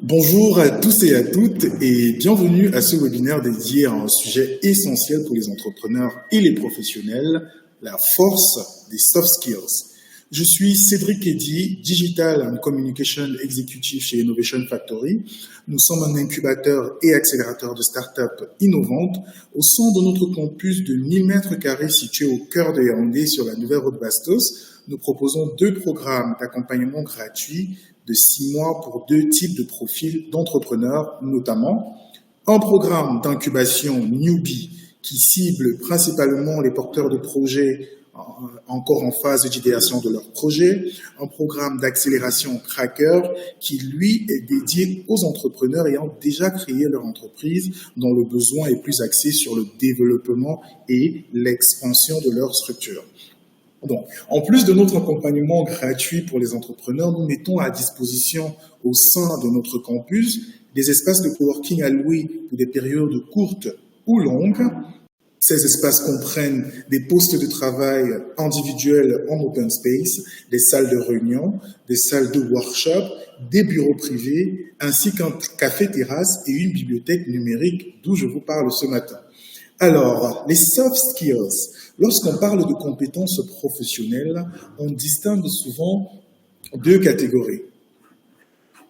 Bonjour à tous et à toutes et bienvenue à ce webinaire dédié à un sujet essentiel pour les entrepreneurs et les professionnels, la force des soft skills. Je suis Cédric Eddy, Digital and Communication Executive chez Innovation Factory. Nous sommes un incubateur et accélérateur de startups innovantes au sein de notre campus de 1000 m² situé au cœur de Yaoundé sur la nouvelle route Bastos. Nous proposons 2 programmes d'accompagnement gratuits de 6 mois pour 2 types de profils d'entrepreneurs, notamment un programme d'incubation Newbie qui cible principalement les porteurs de projets encore en phase d'idéation de leur projet, un programme d'accélération Cracker qui, lui, est dédié aux entrepreneurs ayant déjà créé leur entreprise, dont le besoin est plus axé sur le développement et l'expansion de leur structure. Donc, en plus de notre accompagnement gratuit pour les entrepreneurs, nous mettons à disposition au sein de notre campus des espaces de coworking alloués pour des périodes courtes ou longues. Ces espaces comprennent des postes de travail individuels en open space, des salles de réunion, des salles de workshop, des bureaux privés, ainsi qu'un café-terrasse et une bibliothèque numérique d'où je vous parle ce matin. Alors, les soft skills. Lorsqu'on parle de compétences professionnelles, on distingue souvent 2 catégories.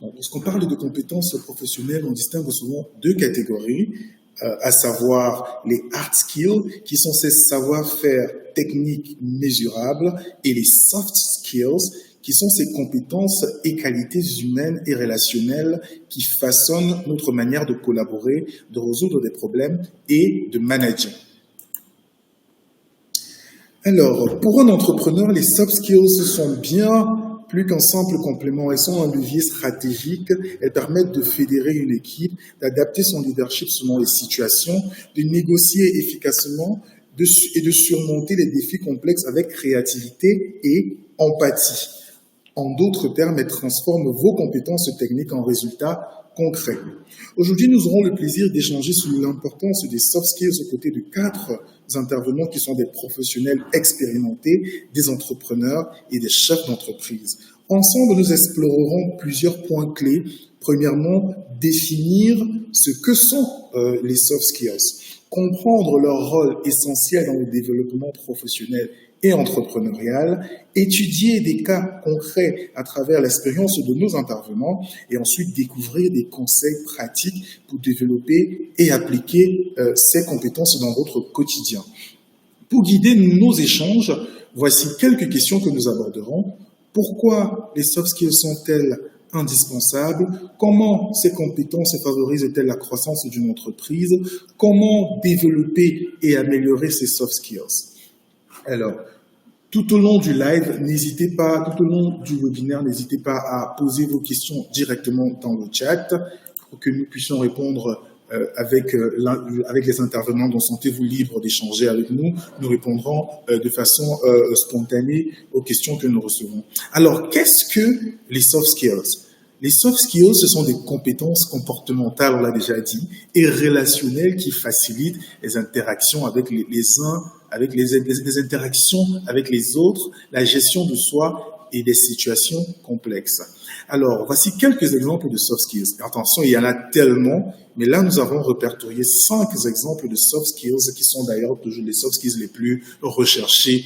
Lorsqu'on parle de compétences professionnelles, on distingue souvent 2 catégories, à savoir les hard skills, qui sont ces savoir-faire techniques mesurables, et les soft skills, qui sont ces compétences et qualités humaines et relationnelles qui façonnent notre manière de collaborer, de résoudre des problèmes et de manager. Alors, pour un entrepreneur, les soft skills sont bien plus qu'un simple complément. Elles sont un levier stratégique. Elles permettent de fédérer une équipe, d'adapter son leadership selon les situations, de négocier efficacement et de surmonter les défis complexes avec créativité et empathie. En d'autres termes, elles transforment vos compétences techniques en résultats concrets. Aujourd'hui, nous aurons le plaisir d'échanger sur l'importance des soft skills aux côtés de 4 intervenants qui sont des professionnels expérimentés, des entrepreneurs et des chefs d'entreprise. Ensemble, nous explorerons plusieurs points clés. Premièrement, définir ce que sont les soft skills, comprendre leur rôle essentiel dans le développement professionnel et entrepreneurial, étudier des cas concrets à travers l'expérience de nos intervenants et ensuite découvrir des conseils pratiques pour développer et appliquer ces compétences dans votre quotidien. Pour guider nos échanges, voici quelques questions que nous aborderons. Pourquoi les soft skills sont-elles indispensables? Comment ces compétences favorisent-elles la croissance d'une entreprise? Comment développer et améliorer ces soft skills? Alors, tout au long du live, tout au long du webinaire, n'hésitez pas à poser vos questions directement dans le chat pour que nous puissions répondre avec les intervenants. Donc, sentez-vous libre d'échanger avec nous. Nous répondrons de façon spontanée aux questions que nous recevons. Alors, qu'est-ce que les soft skills? Les soft skills, ce sont des compétences comportementales, on l'a déjà dit, et relationnelles qui facilitent les interactions avec les uns, avec les interactions avec les autres, la gestion de soi et des situations complexes. Alors, voici quelques exemples de soft skills. Attention, il y en a tellement, mais là, nous avons répertorié 5 exemples de soft skills qui sont d'ailleurs toujours les soft skills les plus recherchés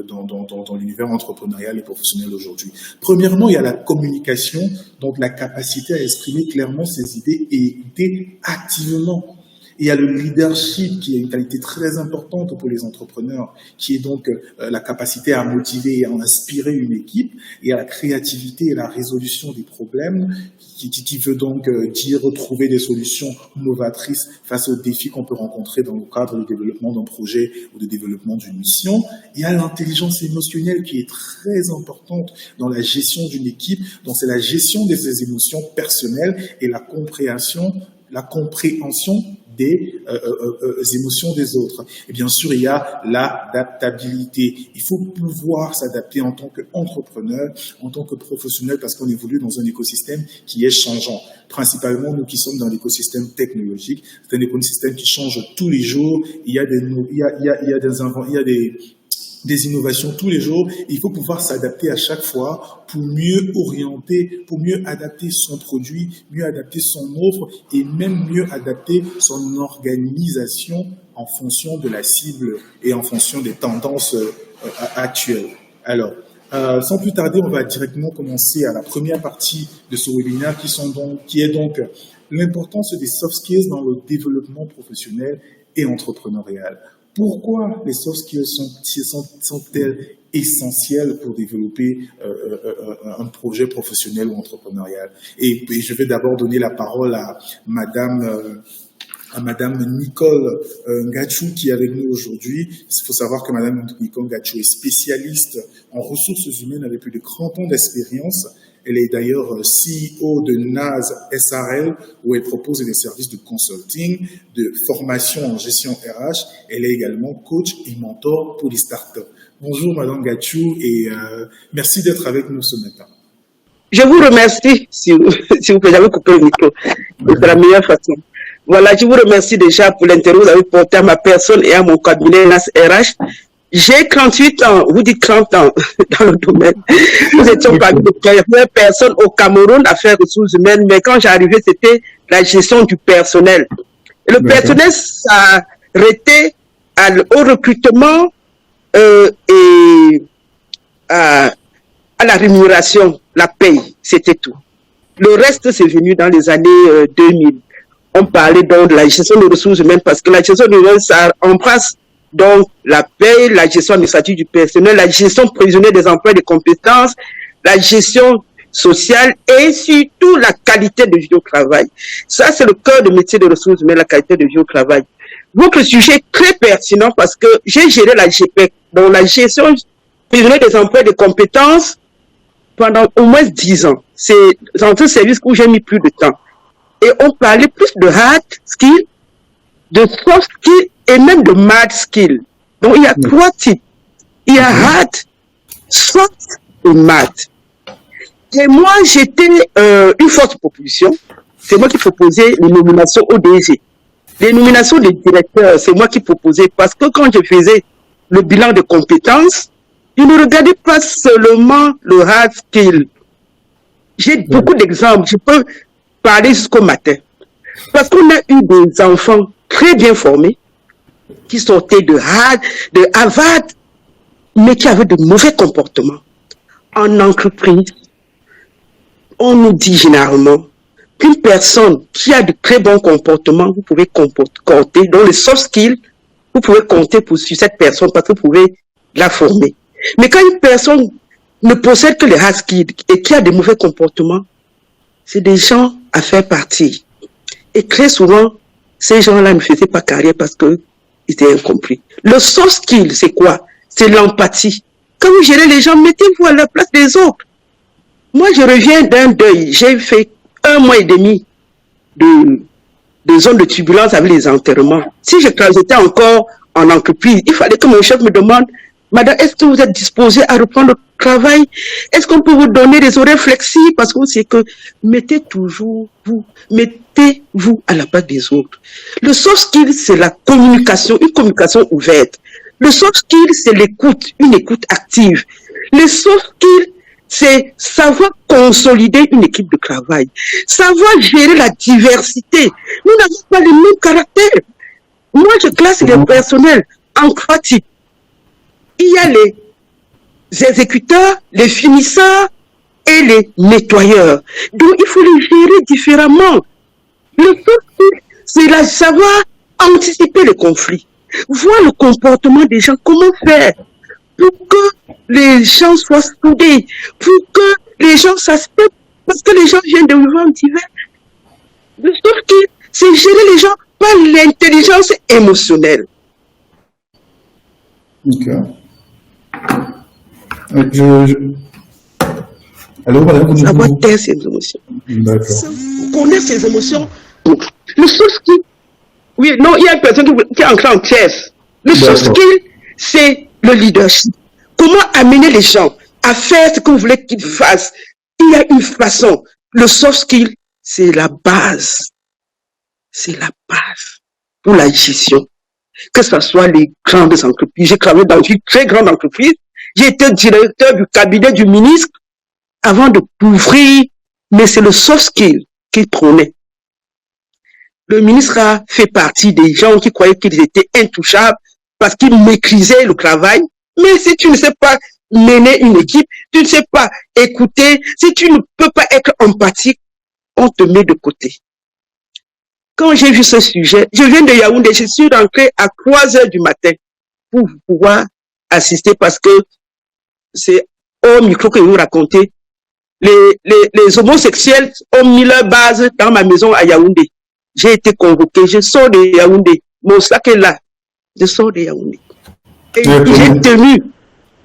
dans l'univers entrepreneurial et professionnel aujourd'hui. Premièrement, il y a la communication, donc la capacité à exprimer clairement ses idées et écouter activement. Il y a le leadership qui est une qualité très importante pour les entrepreneurs, qui est donc la capacité à motiver et à inspirer une équipe. Il y a la créativité et la résolution des problèmes, qui veut donc dire trouver des solutions novatrices face aux défis qu'on peut rencontrer dans le cadre du développement d'un projet ou de développement d'une mission. Il y a l'intelligence émotionnelle qui est très importante dans la gestion d'une équipe. Donc c'est la gestion de ses émotions personnelles et la compréhension des émotions des autres. Et bien sûr, il y a l'adaptabilité. Il faut pouvoir s'adapter en tant qu'entrepreneur, en tant que professionnel, parce qu'on évolue dans un écosystème qui est changeant. Principalement, nous qui sommes dans l'écosystème technologique, c'est un écosystème qui change tous les jours. Il y a des des innovations tous les jours. Il faut pouvoir s'adapter à chaque fois pour mieux orienter, pour mieux adapter son produit, mieux adapter son offre et même mieux adapter son organisation en fonction de la cible et en fonction des tendances actuelles. Alors, sans plus tarder, on va directement commencer à la première partie de ce webinaire qui est donc l'importance des soft skills dans le développement professionnel et entrepreneurial. Pourquoi les soft skills sont-elles essentielles pour développer un projet professionnel ou entrepreneurial? Et je vais d'abord donner la parole à Madame Nicole Ngachou qui est avec nous aujourd'hui. Il faut savoir que Madame Nicole Ngachou est spécialiste en ressources humaines avec plus de 30 ans d'expérience. Elle est d'ailleurs CEO de NAS SRL, où elle propose des services de consulting, de formation en gestion RH. Elle est également coach et mentor pour les startups. Bonjour Madame Ngachou et merci d'être avec nous ce matin. Je vous remercie, si vous pouvez, j'avais coupé le micro. C'est la meilleure façon. Voilà, je vous remercie déjà pour l'intérêt que vous avez porté à ma personne et à mon cabinet NAS RH. J'ai 38 ans, vous dites 30 ans dans le domaine. Nous étions parmi les premières personnes au Cameroun à faire ressources humaines, mais quand j'arrivais, c'était la gestion du personnel. Et le personnel s'arrêtait au recrutement et à la rémunération, la paye, c'était tout. Le reste, c'est venu dans les années 2000. On parlait donc de la gestion des ressources humaines parce que la gestion des ressources, ça embrasse donc la paie, la gestion administrative du personnel, la gestion prévisionnelle des emplois et des compétences, la gestion sociale et surtout la qualité de vie au travail. Ça, c'est le cœur de métier de ressources humaines, la qualité de vie au travail. Votre sujet est très pertinent parce que j'ai géré la GPEC, donc la gestion prévisionnelle des emplois et des compétences pendant au moins 10 ans. C'est dans un service où j'ai mis plus de temps. Et on parlait plus de hard skills, de soft skills et même de mad skills. Donc, il y a 3 types. Il y a hard, soft et mad. Et moi, j'étais une forte proposition. C'est moi qui proposais les nominations au DG. Les nominations des directeurs, c'est moi qui proposais. Parce que quand je faisais le bilan de compétences, je ne regardais pas seulement le hard skill. J'ai beaucoup d'exemples. Je peux parler jusqu'au matin. Parce qu'on a eu des enfants très bien formés, qui sortaient de Harvard, mais qui avaient de mauvais comportements. En entreprise, on nous dit généralement qu'une personne qui a de très bons comportements, vous pouvez compter, dans les soft skills, vous pouvez compter sur cette personne parce que vous pouvez la former. Mais quand une personne ne possède que les hard skills et qui a de mauvais comportements, c'est des gens à faire partir. Et très souvent, ces gens-là ne faisaient pas carrière parce qu'ils étaient incompris. Le soft skill, c'est quoi? C'est l'empathie. Quand vous gérez les gens, mettez-vous à la place des autres. Moi, je reviens d'un deuil. J'ai fait 1 mois et demi de zone de turbulence avec les enterrements. Si j'étais encore en entreprise, il fallait que mon chef me demande: Madame, est-ce que vous êtes disposée à reprendre le travail? Est-ce qu'on peut vous donner des horaires flexibles? Parce que c'est que mettez-vous à la place des autres. Le soft skill, c'est la communication, une communication ouverte. Le soft skill, c'est l'écoute, une écoute active. Le soft skill, c'est savoir consolider une équipe de travail, savoir gérer la diversité. Nous n'avons pas les mêmes caractères. Moi, je classe les personnels en 3 types. Il y a les exécuteurs, les finisseurs et les nettoyeurs. Donc, il faut les gérer différemment. Le soft skill, c'est savoir anticiper les conflits, voir le comportement des gens, comment faire pour que les gens soient soudés, pour que les gens s'aspectent, parce que les gens viennent de vivants divers. Le soft skill, c'est gérer les gens par l'intelligence émotionnelle. Ok. Alors, madame, savoir taire ses émotions. D'accord. Connaître ses émotions. Le soft skill, oui, non, il y a une personne qui est entrée en pièce. Le soft skill, c'est le leadership. Comment amener les gens à faire ce que vous voulez qu'ils fassent? Il y a une façon. Le soft skill, c'est la base. C'est la base pour la gestion que ce soit les grandes entreprises. J'ai travaillé dans une très grande entreprise. J'ai été directeur du cabinet du ministre avant de couvrir, mais c'est le soft skill qu'il prenait. Le ministre a fait partie des gens qui croyaient qu'ils étaient intouchables parce qu'ils maîtrisaient le travail. Mais si tu ne sais pas mener une équipe, tu ne sais pas écouter, si tu ne peux pas être empathique, on te met de côté. Quand j'ai vu ce sujet, je viens de Yaoundé, je suis rentré à 3 heures du matin pour pouvoir assister parce que c'est au micro que vous racontez. Les homosexuels ont mis leur base dans ma maison à Yaoundé. J'ai été convoqué, je sors de Yaoundé. Mon sac est là. Je sors de Yaoundé. Et j'ai tenu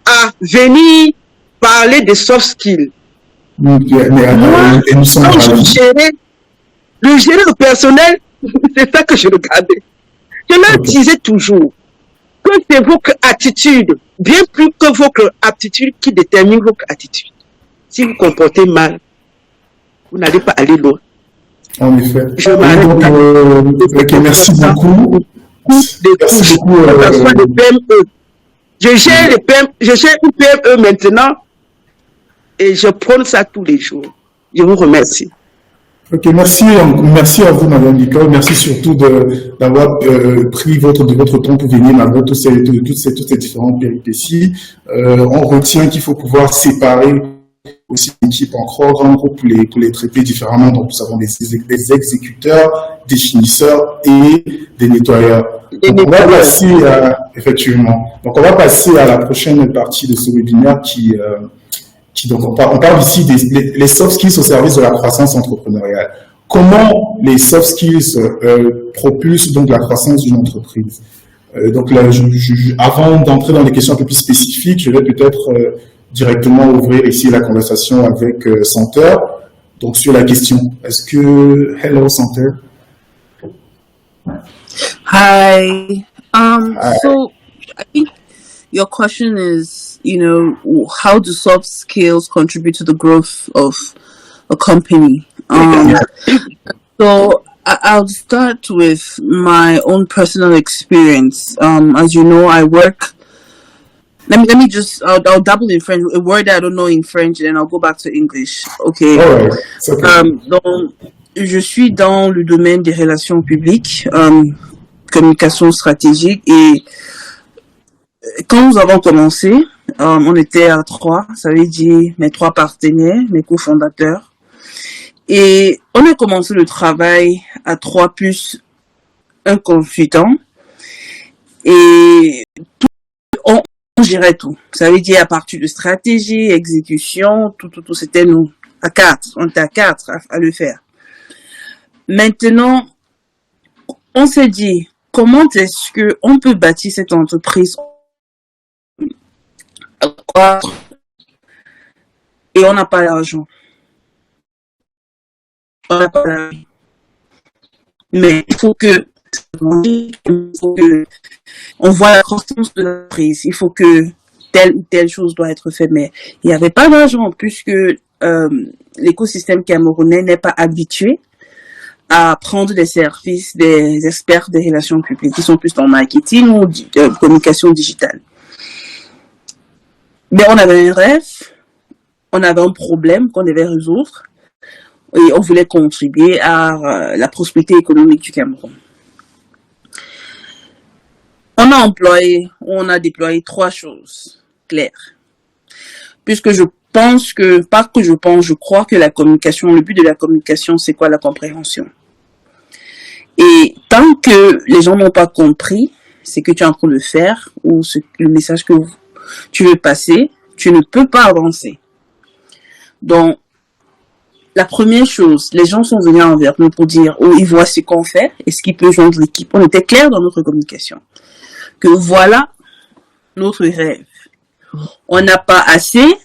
à venir parler des soft skills. Moi, quand je gérais le personnel, c'est ça que je regardais. Je leur disais toujours que c'est votre attitude, bien plus que votre aptitude qui détermine votre attitude. Si vous comportez mal, vous n'allez pas aller loin. En effet. Merci beaucoup. Merci beaucoup. Je gère une PME maintenant et je prends ça tous les jours. Je vous remercie. Ok, merci à vous, Madame Nicole. Merci surtout d'avoir pris votre temps pour venir malgré toutes ces différentes péripéties. On retient qu'il faut pouvoir séparer aussi l'équipe en 3 grands groupes pour les traiter différemment. Donc, nous avons des exécuteurs, des finisseurs et des nettoyeurs. Donc, on va passer effectivement. Donc, on va passer à la prochaine partie de ce webinaire donc on parle ici des soft skills au service de la croissance entrepreneuriale. Comment les soft skills propulsent donc la croissance d'une entreprise? Donc là, avant d'entrer dans les questions un peu plus spécifiques, je vais peut-être directement ouvrir ici la conversation avec Santer. Donc sur la question, est-ce que hello Santer? Hi. So I think your question is, how do soft skills contribute to the growth of a company? So I'll start with my own personal experience. As you know, I work. Let me just. I'll double in French. A word I don't know in French, and then I'll go back to English. Okay. All right. Okay. Donc, je suis dans le domaine des relations publiques, communication stratégique, et quand nous avons commencé, on était à 3, ça veut dire mes 3 partenaires, mes cofondateurs. Et on a commencé le travail à 3 plus un consultant. Et on gérait tout. Ça veut dire à partir de stratégie, exécution, tout, c'était nous. À 4, on était à 4 à le faire. Maintenant, on s'est dit, comment est-ce qu'on peut bâtir cette entreprise et on n'a pas d'argent. Mais il faut que on voit la croissance de l'entreprise. Il faut que telle ou telle chose doit être faite. Mais il n'y avait pas d'argent puisque l'écosystème camerounais n'est pas habitué à prendre des services des experts des relations publiques qui sont plus en marketing ou communication digitale. Mais on avait un rêve, on avait un problème qu'on devait résoudre et on voulait contribuer à la prospérité économique du Cameroun. On a déployé 3 choses claires. Puisque je crois que la communication, le but de la communication, c'est quoi? La compréhension. Et tant que les gens n'ont pas compris ce que tu es en train de faire ou le message que tu veux passer, tu ne peux pas avancer. Donc, la première chose, les gens sont venus envers nous pour dire, ils voient ce qu'on fait, est-ce qu'ils peuvent joindre l'équipe? On était clair dans notre communication. Que voilà notre rêve. On n'a pas assez,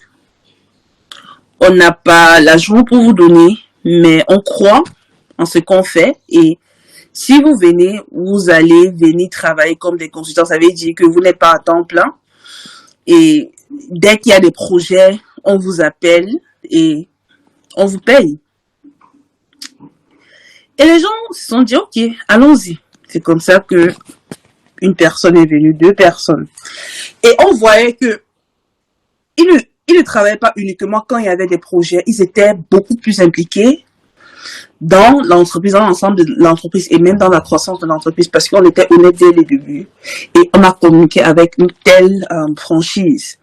on n'a pas l'argent pour vous donner, mais on croit en ce qu'on fait et si vous venez, vous allez venir travailler comme des consultants. Ça veut dire que vous n'êtes pas à temps plein. Et dès qu'il y a des projets, on vous appelle et on vous paye. Et les gens se sont dit, ok, allons-y. C'est comme ça que une personne est venue, 2 personnes. Et on voyait que ils ne travaillaient pas uniquement quand il y avait des projets, ils étaient beaucoup plus impliqués dans l'entreprise, dans l'ensemble de l'entreprise et même dans la croissance de l'entreprise parce qu'on était honnête dès les débuts et on a communiqué avec une telle franchise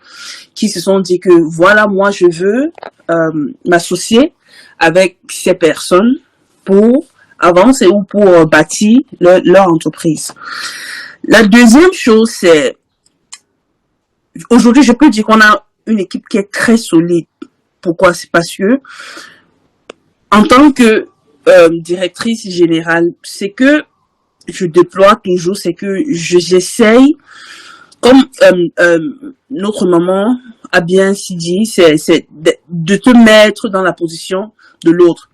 qui se sont dit que voilà, moi je veux m'associer avec ces personnes pour avancer ou pour bâtir leur entreprise. La deuxième chose, c'est aujourd'hui je peux dire qu'on a une équipe qui est très solide. Pourquoi? C'est parce que en tant que directrice générale, c'est que je déploie toujours, c'est que j'essaye, comme notre maman a bien si dit, c'est de te mettre dans la position de l'autre.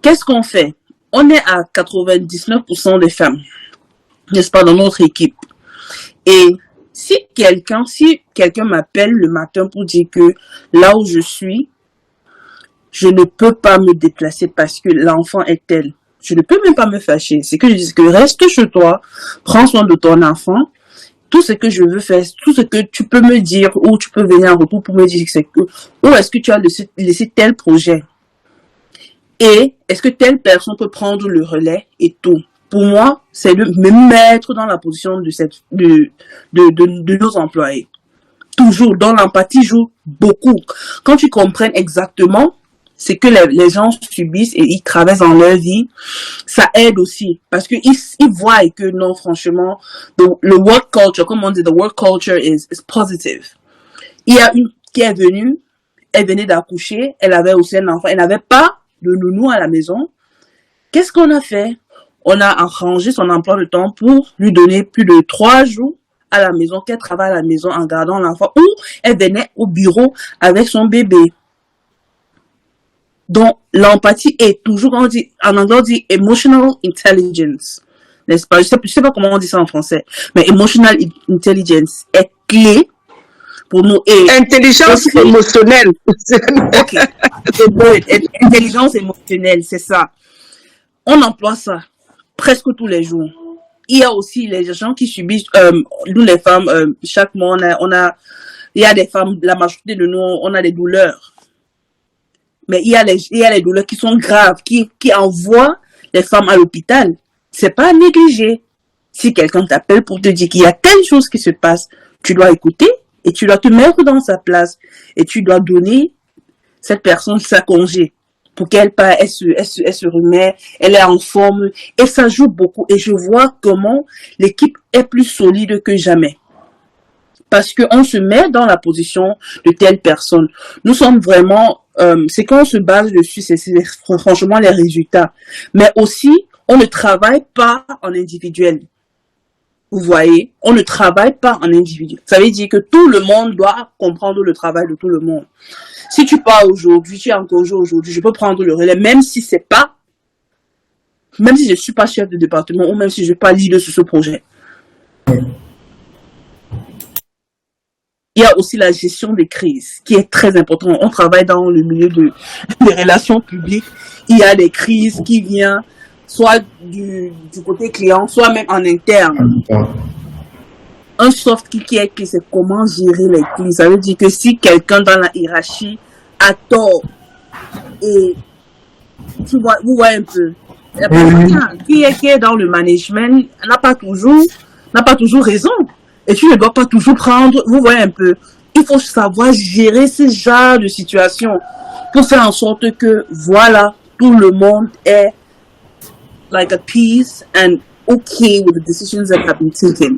Qu'est-ce qu'on fait? On est à 99% des femmes, n'est-ce pas, dans notre équipe. Et si quelqu'un m'appelle le matin pour dire que là où je suis, je ne peux pas me déplacer parce que l'enfant est tel. Je ne peux même pas me fâcher. C'est que je dis que reste chez toi, prends soin de ton enfant. Tout ce que je veux faire, tout ce que tu peux me dire ou tu peux venir en retour pour me dire c'est que, où est-ce que tu as laissé tel projet? Et est-ce que telle personne peut prendre le relais et tout? Pour moi, c'est de me mettre dans la position de nos employés. Toujours, dans l'empathie joue beaucoup. Quand tu comprennes exactement c'est que les gens subissent et ils traversent dans leur vie, ça aide aussi. Parce qu'ils voient que non, franchement, le work culture, comme on dit, the work culture is positive. Il y a une qui est venue, elle venait d'accoucher, elle avait aussi un enfant, elle n'avait pas de nounou à la maison. Qu'est-ce qu'on a fait? On a arrangé son emploi de temps pour lui donner plus de 3 jours à la maison, qu'elle travaille à la maison en gardant l'enfant, ou elle venait au bureau avec son bébé. Donc, l'empathie est toujours, on dit, en anglais, on dit emotional intelligence. N'est-ce pas? Je sais pas comment on dit ça en français, mais emotional intelligence est clé pour nous. Et intelligence émotionnelle. Ok. Intelligence émotionnelle, c'est ça. On emploie ça presque tous les jours. Il y a aussi les gens qui subissent, nous les femmes, chaque mois, il y a des femmes, la majorité de nous, on a des douleurs. Mais il y a les douleurs qui sont graves, qui envoient les femmes à l'hôpital. C'est pas à négliger. Si quelqu'un t'appelle pour te dire qu'il y a telle chose qui se passe, tu dois écouter et tu dois te mettre dans sa place et tu dois donner cette personne sa congé pour qu'elle part, elle se remet, elle est en forme et ça joue beaucoup. Et je vois comment l'équipe est plus solide que jamais. Parce qu'on se met dans la position de telle personne. Nous sommes vraiment, c'est quand on se base dessus, c'est franchement les résultats. Mais aussi, on ne travaille pas en individuel. Vous voyez, on ne travaille pas en individuel. Ça veut dire que tout le monde doit comprendre le travail de tout le monde. Si tu pars aujourd'hui, tu es en congé aujourd'hui, je peux prendre le relais, même si je suis pas chef de département ou même si je suis pas leader sur ce projet. Il y a aussi la gestion des crises, qui est très important. On travaille dans le milieu des relations publiques. Il y a des crises qui viennent soit du côté client, soit même en interne. Un soft qui est que c'est comment gérer les crises. Ça veut dire que si quelqu'un dans la hiérarchie a tort, et vous voyez un peu, la personne qui est dans le management n'a pas toujours raison. Et tu ne dois pas toujours prendre, vous voyez un peu, il faut savoir gérer ce genre de situation pour faire en sorte que, voilà, tout le monde est like at peace and okay with the decisions that have been taken.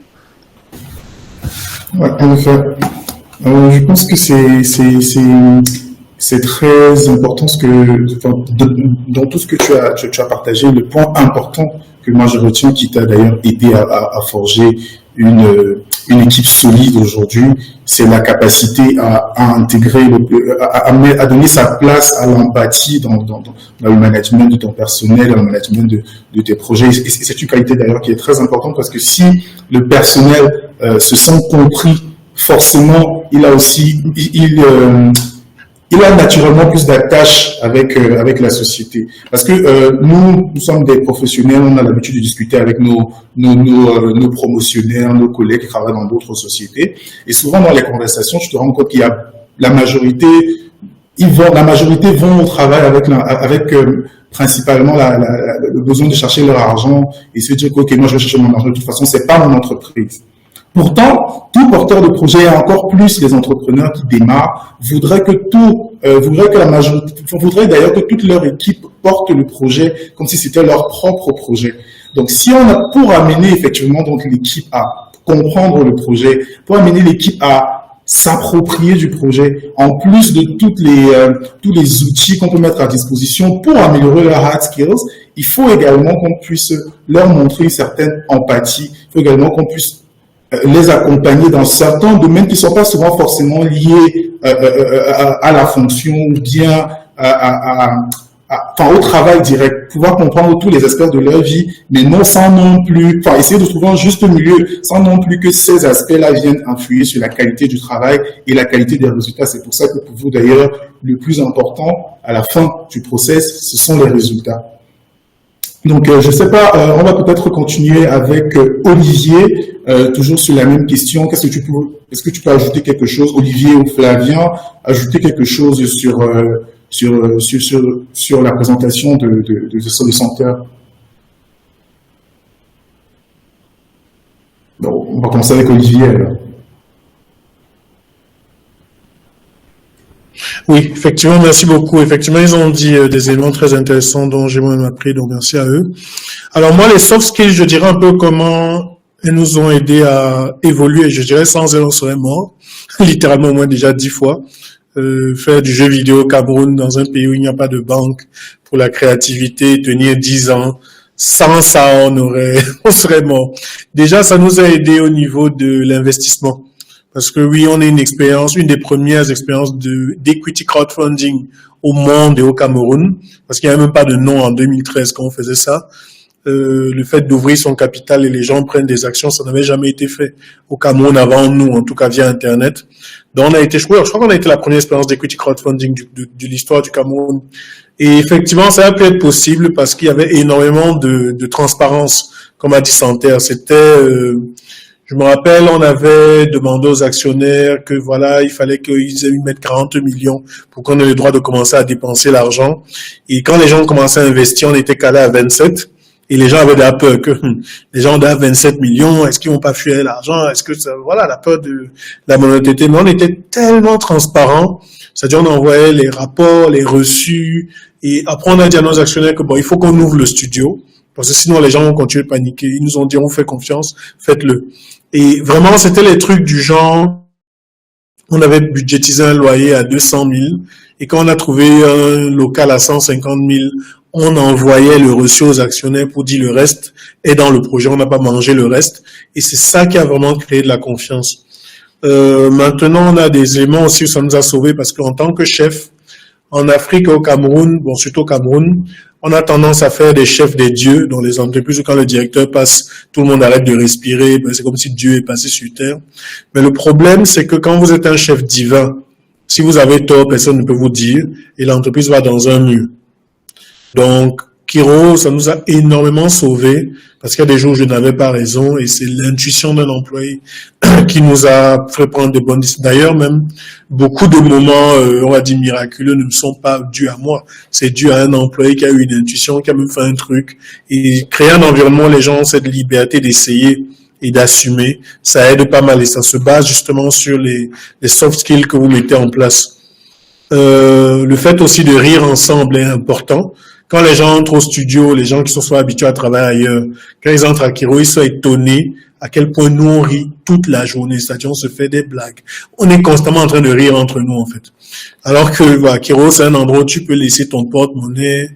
Ouais, en effet. Je pense que c'est très important dans tout ce que tu as partagé. Le point important que moi je retiens, qui t'a d'ailleurs aidé à forger une équipe solide aujourd'hui, c'est la capacité à intégrer, à donner sa place à l'empathie dans le management de ton personnel, dans le management de tes projets. Et c'est une qualité d'ailleurs qui est très importante parce que si le personnel se sent compris, forcément, il il a naturellement plus d'attache avec la société. Parce que nous sommes des professionnels, on a l'habitude de discuter avec nos promotionnaires, nos collègues qui travaillent dans d'autres sociétés. Et souvent, dans les conversations, tu te rends compte qu'il y a la majorité vont au travail avec principalement le besoin de chercher leur argent et se dire que, ok, moi je vais chercher mon argent, de toute façon, c'est pas mon entreprise. Pourtant, tout porteur de projet, et encore plus les entrepreneurs qui démarrent, voudraient d'ailleurs que toute leur équipe porte le projet comme si c'était leur propre projet. Donc, si on a, pour amener effectivement donc l'équipe à comprendre le projet, pour amener l'équipe à s'approprier du projet, en plus de tous les outils qu'on peut mettre à disposition pour améliorer leurs hard skills, il faut également qu'on puisse leur montrer une certaine empathie. Il faut également qu'on puisse les accompagner dans certains domaines qui ne sont pas souvent forcément liés à la fonction ou bien au travail direct, pouvoir comprendre tous les aspects de leur vie, mais non sans non plus, essayer de trouver un juste milieu, sans non plus que ces aspects-là viennent influer sur la qualité du travail et la qualité des résultats. C'est pour ça que pour vous, d'ailleurs, le plus important à la fin du process, ce sont les résultats. Donc, je sais pas, on va peut-être continuer avec Olivier, toujours sur la même question. Est-ce que tu peux ajouter quelque chose, Olivier ou Flavien, ajouter quelque chose sur la présentation de ce centre? Bon, on va commencer avec Olivier alors. Oui, effectivement, merci beaucoup. Effectivement, ils ont dit des éléments très intéressants dont j'ai moi-même appris, donc merci à eux. Alors moi, les soft skills, je dirais un peu comment elles nous ont aidés à évoluer. Je dirais sans elles, on serait mort, littéralement au moins déjà 10 fois. Faire du jeu vidéo au Cameroun, dans un pays où il n'y a pas de banque pour la créativité, tenir 10 ans. Sans ça, on serait mort. Déjà, ça nous a aidé au niveau de l'investissement. Parce que oui, on a une des premières expériences d'equity crowdfunding au monde et au Cameroun. Parce qu'il n'y avait même pas de nom en 2013 quand on faisait ça. Le fait d'ouvrir son capital et les gens prennent des actions, ça n'avait jamais été fait au Cameroun avant nous, en tout cas via Internet. Donc on a été, je crois qu'on a été la première expérience d'equity crowdfunding de l'histoire du Cameroun. Et effectivement, ça a pu être possible parce qu'il y avait énormément de transparence, comme a dit Santerre. Je me rappelle, on avait demandé aux actionnaires que voilà, il fallait qu'ils mettent 40 millions pour qu'on ait le droit de commencer à dépenser l'argent. Et quand les gens commençaient à investir, on était calé à 27. Et les gens avaient de la peur que les gens ont 27 millions, est-ce qu'ils vont pas fuir l'argent? Est-ce que ça, voilà, la peur de la monothété. Mais on était tellement transparent. C'est-à-dire, on envoyait les rapports, les reçus. Et après, on a dit à nos actionnaires que bon, il faut qu'on ouvre le studio. Parce que sinon, les gens vont continuer de paniquer. Ils nous ont dit, on vous fait confiance, faites-le. Et vraiment, c'était les trucs du genre, on avait budgétisé un loyer à 200 000. Et quand on a trouvé un local à 150 000, on envoyait le reçu aux actionnaires pour dire le reste est dans le projet. On n'a pas mangé le reste. Et c'est ça qui a vraiment créé de la confiance. Maintenant, on a des éléments aussi où ça nous a sauvés parce qu'en tant que chef, en Afrique et au Cameroun, bon, surtout au Cameroun, on a tendance à faire des chefs des dieux dans les entreprises où quand le directeur passe, tout le monde arrête de respirer. Ben, c'est comme si Dieu est passé sur terre. Mais le problème, c'est que quand vous êtes un chef divin, si vous avez tort, personne ne peut vous dire et l'entreprise va dans un mur. Donc, Kiro, ça nous a énormément sauvés parce qu'il y a des jours où je n'avais pas raison et c'est l'intuition d'un employé qui nous a fait prendre de bonnes décisions. D'ailleurs, même beaucoup de moments, on va dire miraculeux, ne sont pas dus à moi. C'est dû à un employé qui a eu une intuition, qui a même fait un truc et créer un environnement où les gens ont cette liberté d'essayer et d'assumer. Ça aide pas mal et ça se base justement sur les soft skills que vous mettez en place. Le fait aussi de rire ensemble est important. Quand les gens entrent au studio, les gens qui sont soit habitués à travailler ailleurs, quand ils entrent à Kiro, ils sont étonnés à quel point nous on rit toute la journée. C'est-à-dire on se fait des blagues. On est constamment en train de rire entre nous en fait. Alors que voilà, Kiro c'est un endroit où tu peux laisser ton porte-monnaie.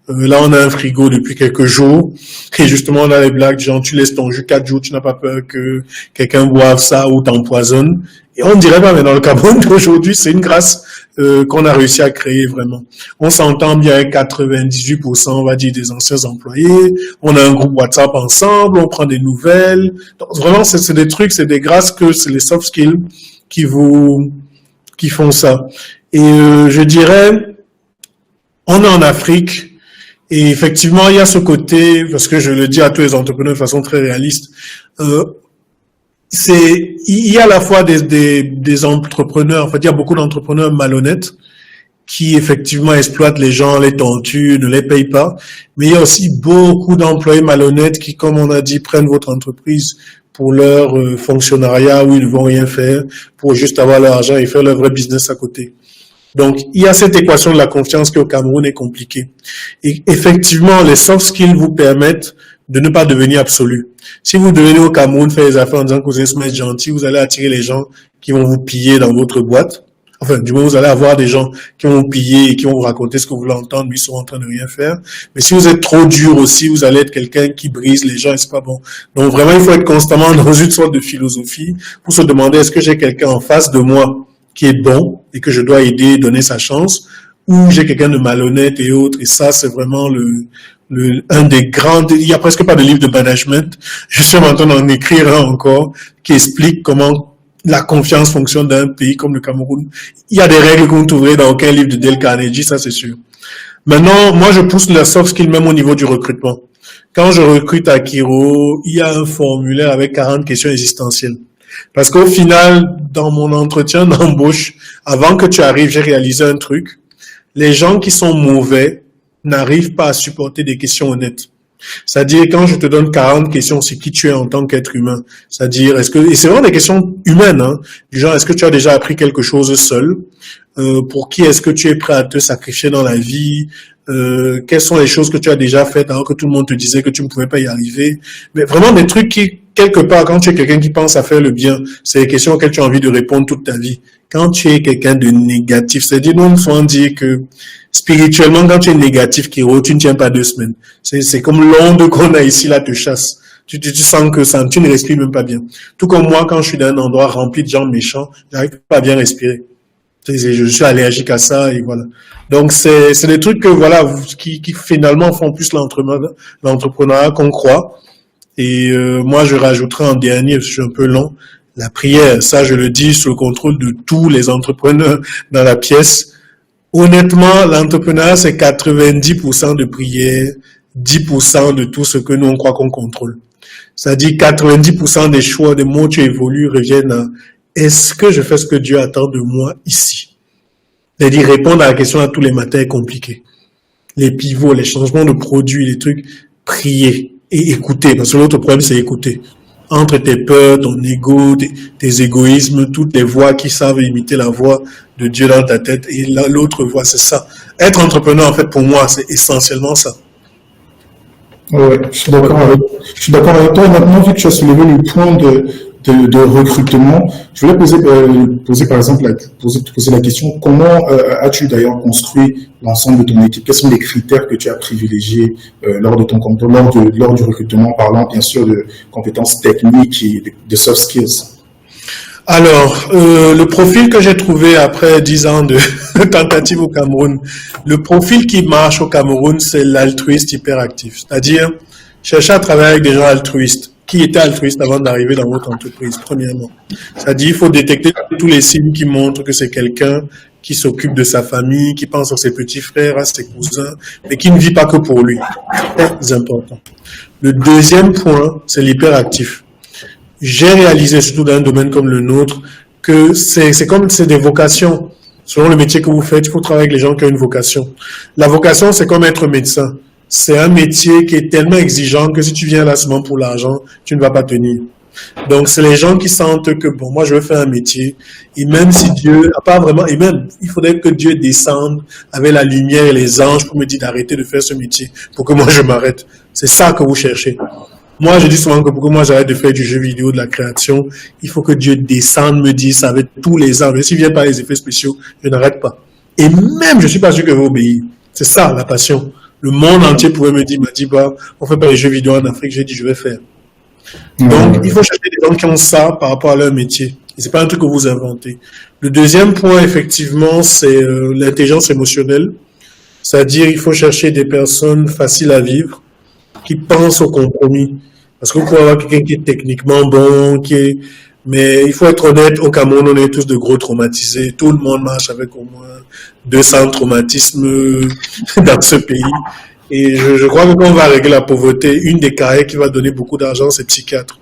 Là on a un frigo depuis quelques jours et justement on a les blagues genre tu laisses ton jus 4 jours, tu n'as pas peur que quelqu'un boive ça ou t'empoisonne. Et on ne dirait pas, mais dans le Cameroun d'aujourd'hui, c'est une grâce qu'on a réussi à créer vraiment. On s'entend bien avec 98%, on va dire, des anciens employés. On a un groupe WhatsApp ensemble, on prend des nouvelles. Donc, vraiment, c'est des trucs, c'est des grâces que c'est les soft skills qui font ça. Et je dirais, on est en Afrique, et effectivement, il y a ce côté, parce que je le dis à tous les entrepreneurs de façon très réaliste, il y a à la fois des entrepreneurs, en fait, il y a beaucoup d'entrepreneurs malhonnêtes qui effectivement exploitent les gens, les torturent, ne les payent pas, mais il y a aussi beaucoup d'employés malhonnêtes qui, comme on a dit, prennent votre entreprise pour leur fonctionnariat où ils ne vont rien faire, pour juste avoir leur argent et faire leur vrai business à côté. Donc, il y a cette équation de la confiance qui au Cameroun est compliquée. Et effectivement, les soft skills vous permettent de ne pas devenir absolu. Si vous devenez au Cameroun faire des affaires en disant que vous allez se mettre gentil, vous allez attirer les gens qui vont vous piller dans votre boîte. Enfin, du moins, vous allez avoir des gens qui vont vous piller et qui vont vous raconter ce que vous voulez entendre, mais ils sont en train de rien faire. Mais si vous êtes trop dur aussi, vous allez être quelqu'un qui brise les gens et c'est pas bon. Donc vraiment, il faut être constamment dans une sorte de philosophie pour se demander est-ce que j'ai quelqu'un en face de moi qui est bon et que je dois aider, donner sa chance, ou j'ai quelqu'un de malhonnête et autres. Et ça, c'est vraiment un des grands, il y a presque pas de livre de management. Je suis en train d'en écrire un encore qui explique comment la confiance fonctionne dans un pays comme le Cameroun. Il y a des règles que vous trouverez dans aucun livre de Dale Carnegie, ça c'est sûr. Maintenant, moi je pousse la soft skill même au niveau du recrutement. Quand je recrute à Kiro, il y a un formulaire avec 40 questions existentielles. Parce qu'au final, dans mon entretien d'embauche, avant que tu arrives, j'ai réalisé un truc. Les gens qui sont mauvais n'arrivent pas à supporter des questions honnêtes. C'est-à-dire, quand je te donne 40 questions, c'est qui tu es en tant qu'être humain. C'est-à-dire, et c'est vraiment des questions humaines, hein, du genre, est-ce que tu as déjà appris quelque chose seul? Pour qui est-ce que tu es prêt à te sacrifier dans la vie? Quelles sont les choses que tu as déjà faites alors que tout le monde te disait que tu ne pouvais pas y arriver? Mais vraiment des trucs qui, quelque part, quand tu es quelqu'un qui pense à faire le bien, c'est des questions auxquelles tu as envie de répondre toute ta vie. Quand tu es quelqu'un de négatif, c'est-à-dire, nous, souvent dire que spirituellement, quand tu es négatif, Kiro, tu ne tiens pas 2 semaines. C'est comme l'onde qu'on a ici, là, te chasse. Tu sens que ça, tu ne respires même pas bien. Tout comme moi, quand je suis dans un endroit rempli de gens méchants, j'arrive pas à bien respirer. Je suis allergique à ça, et voilà. Donc, c'est des trucs que, voilà, qui finalement font plus l'entrepreneuriat qu'on croit. Et, moi, je rajouterai en dernier, parce que je suis un peu long, la prière. Ça, je le dis sous le contrôle de tous les entrepreneurs dans la pièce. Honnêtement, l'entrepreneuriat, c'est 90% de prière, 10% de tout ce que nous, on croit qu'on contrôle. C'est-à-dire 90% des choix, des mots tu évolues reviennent à est-ce que je fais ce que Dieu attend de moi ici? C'est-à-dire répondre à la question à tous les matins est compliqué. Les pivots, les changements de produits, les trucs, prier et écouter. Parce que l'autre problème, c'est écouter. Entre tes peurs, ton ego, tes égoïsmes, toutes les voix qui savent imiter la voix de Dieu dans ta tête et l'autre voix, c'est ça. Être entrepreneur, en fait, pour moi, c'est essentiellement ça. Ouais, je suis d'accord avec toi. Et maintenant, vu que tu as soulevé le point de recrutement, je voulais poser par exemple, te poser la question, comment as-tu d'ailleurs construit l'ensemble de ton équipe? Quels sont les critères que tu as privilégiés lors du recrutement, parlant bien sûr de compétences techniques et de soft skills? Alors, le profil que j'ai trouvé après 10 ans de tentative au Cameroun, le profil qui marche au Cameroun, c'est l'altruiste hyperactif. C'est-à-dire, chercher à travailler avec des gens altruistes. Qui étaient altruistes avant d'arriver dans votre entreprise, premièrement. C'est-à-dire, il faut détecter tous les signes qui montrent que c'est quelqu'un qui s'occupe de sa famille, qui pense à ses petits frères, à ses cousins, mais qui ne vit pas que pour lui. Très important. Le deuxième point, c'est l'hyperactif. J'ai réalisé, surtout dans un domaine comme le nôtre, que c'est des vocations. Selon le métier que vous faites, il faut travailler avec les gens qui ont une vocation. La vocation, c'est comme être médecin. C'est un métier qui est tellement exigeant que si tu viens là seulement pour l'argent, tu ne vas pas tenir. Donc, c'est les gens qui sentent que, bon, moi, je veux faire un métier. Et même si Dieu n'a pas vraiment, et même, il faudrait que Dieu descende avec la lumière et les anges pour me dire d'arrêter de faire ce métier, pour que moi, je m'arrête. C'est ça que vous cherchez. Moi, je dis souvent que pour que moi, j'arrête de faire du jeu vidéo, de la création, il faut que Dieu descende, me dise avec tous les anges. Mais s'il vient par les effets spéciaux, je n'arrête pas. Et même, je suis pas sûr que vous obéir. C'est ça, la passion. Le monde entier pouvait me dire, Madiba, on fait pas les jeux vidéo en Afrique. J'ai dit, je vais faire. Donc, il faut chercher des gens qui ont ça par rapport à leur métier. Et c'est pas un truc que vous inventez. Le deuxième point, effectivement, c'est l'intelligence émotionnelle. C'est-à-dire, il faut chercher des personnes faciles à vivre, qui pensent au compromis. Parce que vous pouvez avoir quelqu'un qui est techniquement bon, qui est Mais il faut être honnête, au Cameroun, on est tous de gros traumatisés. Tout le monde marche avec au moins 200 traumatismes dans ce pays. Et je crois que quand on va régler la pauvreté, une des carrières qui va donner beaucoup d'argent, c'est psychiatre.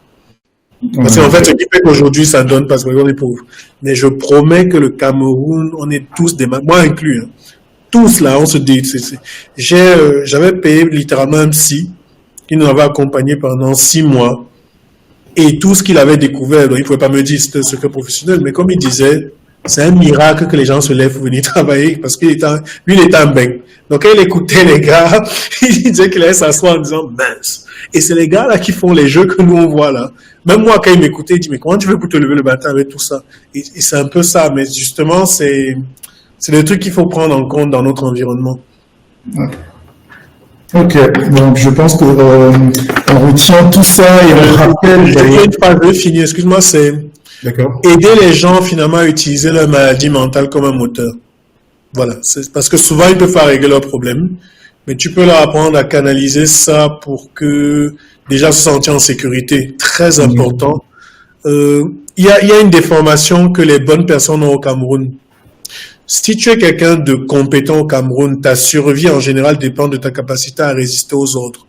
Parce qu'en fait, ce qui fait qu'aujourd'hui, ça donne parce qu'on est pauvre. Mais je promets que le Cameroun, on est tous des moi inclus, hein. Tous là, on se dit, j'avais payé littéralement un psy qui nous avait accompagné pendant 6 mois. Et tout ce qu'il avait découvert, donc il ne pouvait pas me dire c'était un secret professionnel, mais comme il disait, c'est un miracle que les gens se lèvent pour venir travailler parce lui, il était en bain. Donc, quand il écoutait les gars, il disait qu'il allait s'asseoir en disant, mince. Et c'est les gars là qui font les jeux que nous on voit là. Même moi, quand il m'écoutait, il dit, mais comment tu veux te lever le matin avec tout ça? Et c'est un peu ça, mais justement, c'est des trucs qu'il faut prendre en compte dans notre environnement. Ouais. Ok, donc je pense qu'on retient tout ça et on rappelle. Je vais finir, excuse-moi, c'est aider les gens finalement à utiliser leur maladie mentale comme un moteur. Voilà, c'est parce que souvent ils peuvent pas régler leurs problèmes, mais tu peux leur apprendre à canaliser ça pour que déjà se sentir en sécurité, très important. Il y a une déformation que les bonnes personnes ont au Cameroun. Si tu es quelqu'un de compétent au Cameroun, ta survie en général dépend de ta capacité à résister aux ordres.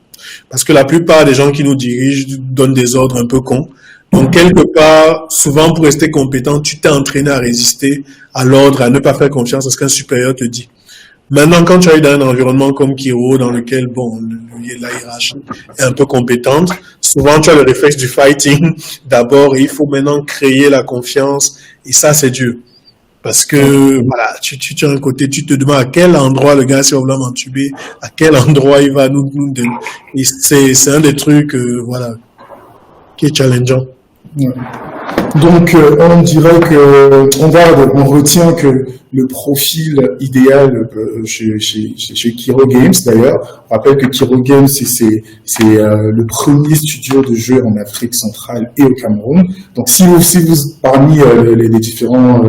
Parce que la plupart des gens qui nous dirigent donnent des ordres un peu cons. Donc, quelque part, souvent pour rester compétent, tu t'es entraîné à résister à l'ordre, à ne pas faire confiance à ce qu'un supérieur te dit. Maintenant, quand tu es dans un environnement comme Kiro, dans lequel, bon, la hiérarchie est un peu compétente, souvent tu as le réflexe du fighting d'abord et il faut maintenant créer la confiance et ça, c'est dur. Parce que, voilà, tu as un côté, tu te demandes à quel endroit le gars, si on va m'entuber, à quel endroit il va nous donner. Et c'est un des trucs, voilà, qui est challengeant. Ouais. Donc, on dirait on retient que le profil idéal chez Kiro Games, d'ailleurs, on rappelle que Kiro Games, c'est le premier studio de jeux en Afrique centrale et au Cameroun. Donc, si vous parmi les différents,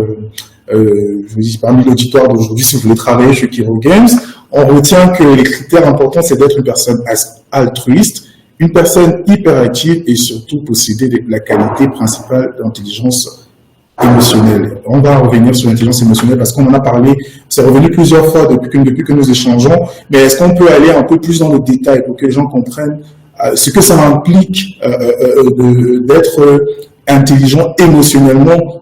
je vous dis, parmi l'auditoire d'aujourd'hui, si vous voulez travailler chez Kiro Games, on retient que les critères importants, c'est d'être une personne altruiste, une personne hyperactive et surtout posséder la qualité principale d'intelligence émotionnelle. On va revenir sur l'intelligence émotionnelle parce qu'on en a parlé, c'est revenu plusieurs fois depuis que nous échangeons, mais est-ce qu'on peut aller un peu plus dans le détail pour que les gens comprennent ce que ça implique d'être intelligent émotionnellement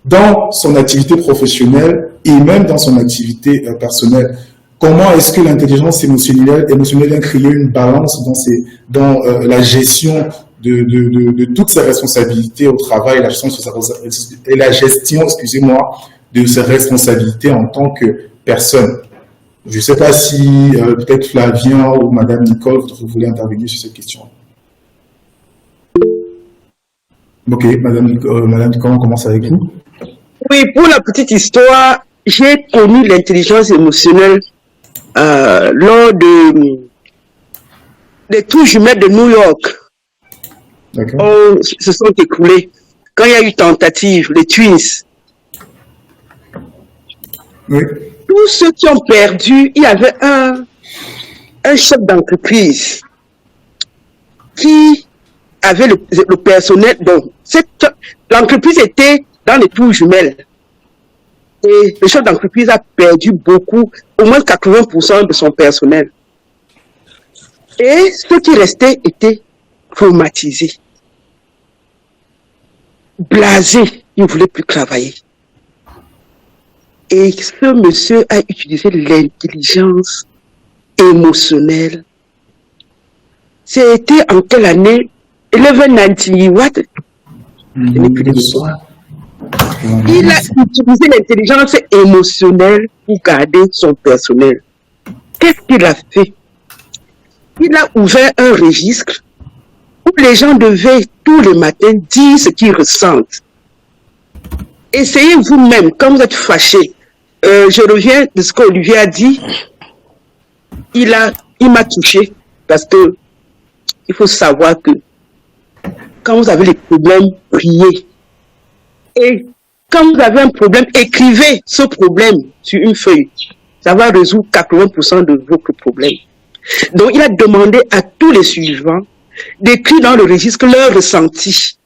dans son activité professionnelle et même dans son activité personnelle? Comment est-ce que l'intelligence émotionnelle a créé une balance dans la gestion de toutes ses responsabilités au travail, la gestion, excusez-moi, de ses responsabilités en tant que personne? Je ne sais pas si peut-être Flavien ou Madame Nicole, vous voulez intervenir sur cette question. Ok, Madame Nicole, on commence avec vous. Oui, pour la petite histoire, j'ai connu l'intelligence émotionnelle lors des tours jumelles de New York. Se sont écoulés. Quand il y a eu tentative, les Twins. Oui. Tous ceux qui ont perdu, il y avait un chef d'entreprise qui avait le personnel. Donc, l'entreprise était dans les tours jumelles. Et le chef d'entreprise a perdu beaucoup, au moins 80% de son personnel. Et ceux qui restaient étaient traumatisés, blasés, ils ne voulaient plus travailler. Et ce monsieur a utilisé l'intelligence émotionnelle. C'était en quelle année? 1190 what? Je n'ai plus de mémoire. Il a utilisé l'intelligence émotionnelle pour garder son personnel. Qu'est-ce qu'il a fait? Il a ouvert un registre où les gens devaient tous les matins dire ce qu'ils ressentent. Essayez vous-même, quand vous êtes fâché. Je reviens de ce qu'Olivier a dit. Il m'a touché parce que il faut savoir que quand vous avez des problèmes, priez. Et quand vous avez un problème, écrivez ce problème sur une feuille. Ça va résoudre 80% de votre problème. Donc, il a demandé à tous les suivants d'écrire dans le registre leur ressenti.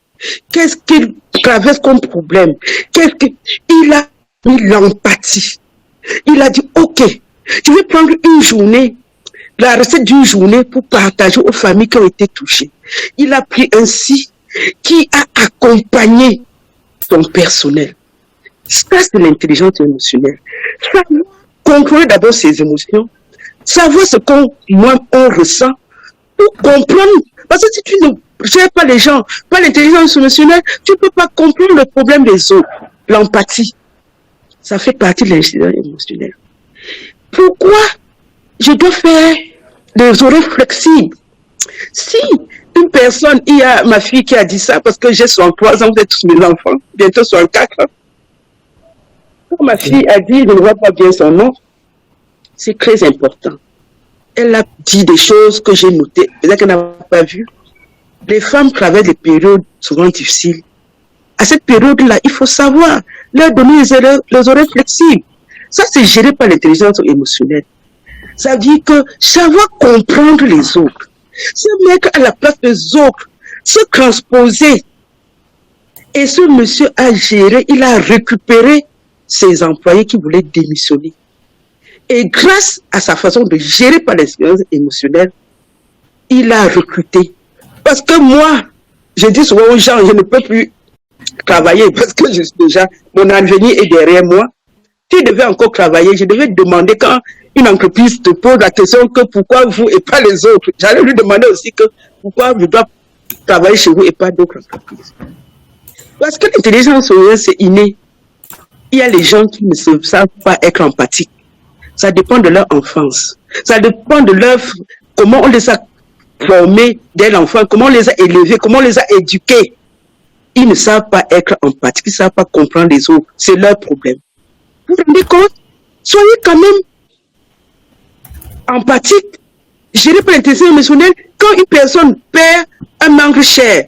Qu'est-ce qu'ils traverse comme problème. Il a mis l'empathie. Il a dit, ok, je vais prendre une journée, la recette d'une journée pour partager aux familles qui ont été touchées. Il a pris un site qui a accompagné son personnel. Ça, c'est l'intelligence émotionnelle. Savoir contrôler d'abord ses émotions, savoir ce qu'on ressent pour comprendre. Parce que si tu ne gères pas les gens, pas l'intelligence émotionnelle, tu ne peux pas comprendre le problème des autres. L'empathie, ça fait partie de l'intelligence émotionnelle. Pourquoi je dois faire des oreilles flexibles? Si une personne, il y a ma fille qui a dit ça, parce que j'ai 63 ans, vous êtes tous mes enfants, bientôt 64 ans. Quand ma fille a dit, je ne vois pas bien son nom, c'est très important. Elle a dit des choses que j'ai notées, peut-être qu'elle n'a pas vu. Les femmes traversent des périodes souvent difficiles. À cette période-là, il faut savoir leur donner les oreilles flexibles. Ça, c'est géré par l'intelligence émotionnelle. Ça veut dire que savoir comprendre les autres, se mettre à la place des autres, se transposer. Et ce monsieur a géré, il a récupéré ses employés qui voulaient démissionner. Et grâce à sa façon de gérer par l'intelligence émotionnelle, il a recruté. Parce que moi, je dis souvent aux gens, je ne peux plus travailler parce que je suis déjà, mon avenir est derrière moi. Si je devais encore travailler, je devais demander quand une entreprise te pose la question que pourquoi vous et pas les autres. J'allais lui demander aussi que pourquoi je dois travailler chez vous et pas d'autres entreprises. Parce que l'intelligence émotionnelle, c'est inné. Il y a les gens qui ne savent pas être empathiques. Ça dépend de leur enfance. Ça dépend de comment on les a formés dès l'enfance, comment on les a élevés, comment on les a éduqués. Ils ne savent pas être empathiques, ils ne savent pas comprendre les autres. C'est leur problème. Vous vous rendez compte? Soyez quand même empathique. Gérez par l'intelligence émotionnelle. Quand une personne perd un manque cher,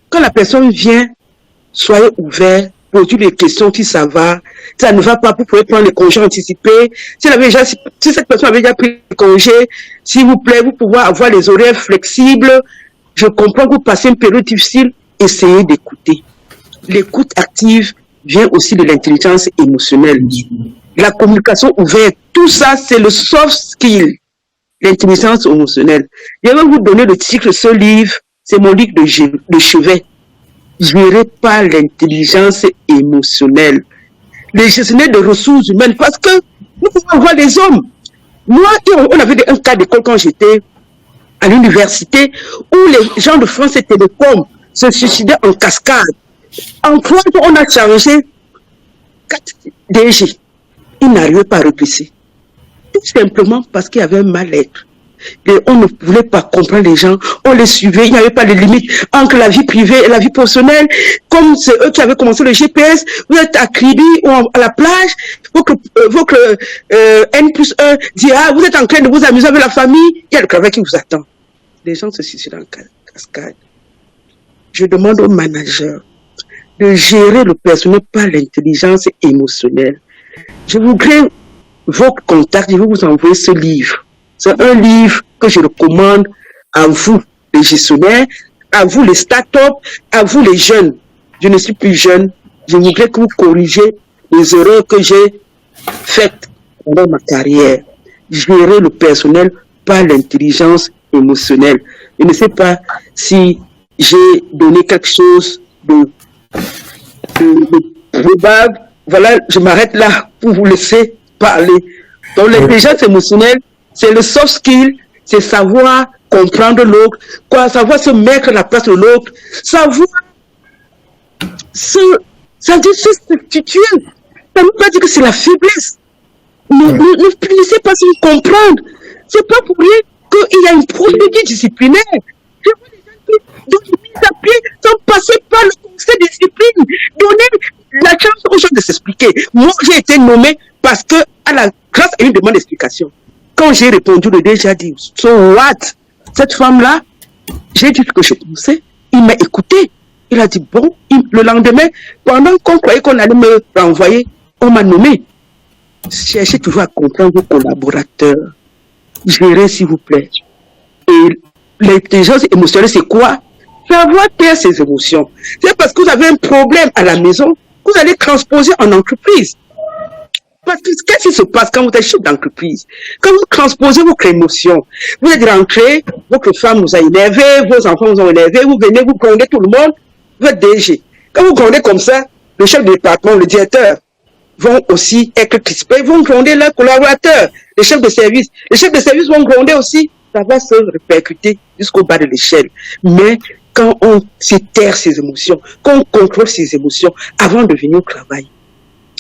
quand la personne vient, soyez ouvert, posez les questions si ça va, ça ne va pas, vous pouvez prendre les congés anticipés. Si cette personne avait déjà pris le congé, s'il vous plaît, vous pouvez avoir les horaires flexibles. Je comprends que vous passez une période difficile, essayez d'écouter. L'écoute active vient aussi de l'intelligence émotionnelle. La communication ouverte, tout ça, c'est le soft skill, l'intelligence émotionnelle. Je vais vous donner le titre de ce livre, c'est mon livre de chevet. Géré par l'intelligence émotionnelle. Les gestionnaires de ressources humaines, parce que nous pouvons voir les hommes. Moi, on avait un cas d'école quand j'étais à l'université où les gens de France et Télécom se suicidaient en cascade. En France, on a chargé 4 DG. Ils n'arrivaient pas à replacer. Tout simplement parce qu'il y avait un mal-être. Et on ne voulait pas comprendre les gens, on les suivait, il n'y avait pas de limite entre la vie privée et la vie professionnelle. Comme c'est eux qui avaient commencé le GPS, vous êtes à Kribi ou à la plage, votre N+1 dit, vous êtes en train de vous amuser avec la famille, il y a le travail qui vous attend. Les gens se suicident en cascade. Je demande aux managers de gérer le personnel par l'intelligence émotionnelle. Je voudrais votre contact, je vais vous envoyer ce livre. C'est un livre que je recommande à vous, les gestionnaires, à vous, les start-up, à vous, les jeunes. Je ne suis plus jeune. Je voudrais que vous corrigez les erreurs que j'ai faites pendant ma carrière. Gérer le personnel par l'intelligence émotionnelle. Je ne sais pas si j'ai donné quelque chose de probable. Voilà, je m'arrête là pour vous laisser parler. Donc, l'intelligence émotionnelle, c'est le soft skill, c'est savoir comprendre l'autre, savoir se mettre à la place de l'autre, savoir se substituer. Ça ne veut pas dire que c'est la faiblesse. Ne laissez pas se comprendre. C'est pas pour rien qu'il y a une procédure disciplinaire. Je vois les gens qui donnent une mise à pied sans passer par le conseil de discipline. Donner la chance aux gens de s'expliquer. Moi, j'ai été nommé parce que, grâce à une demande d'explication, quand j'ai répondu, le DG a dit, so what? Cette femme-là, j'ai dit ce que je pensais. Il m'a écouté. Il a dit, bon, le lendemain, pendant qu'on croyait qu'on allait me renvoyer, on m'a nommé. Cherchez toujours à comprendre vos collaborateurs. Gérez, s'il vous plaît. Et l'intelligence émotionnelle, c'est quoi? Savoir taire ses émotions. C'est parce que vous avez un problème à la maison, vous allez transposer en entreprise. Parce que qu'est-ce qui se passe quand vous êtes chef d'entreprise? Quand vous transposez votre émotion, vous êtes rentré, votre femme vous a énervé, vos enfants vous ont énervé, vous venez, vous grondez tout le monde, vous êtes DG. Quand vous grondez comme ça, le chef de département, le directeur, vont aussi être crispés, vont gronder leurs collaborateurs, les chefs de service. Les chefs de service vont gronder aussi, ça va se répercuter jusqu'au bas de l'échelle. Mais quand on se terre ses émotions, quand on contrôle ses émotions avant de venir au travail,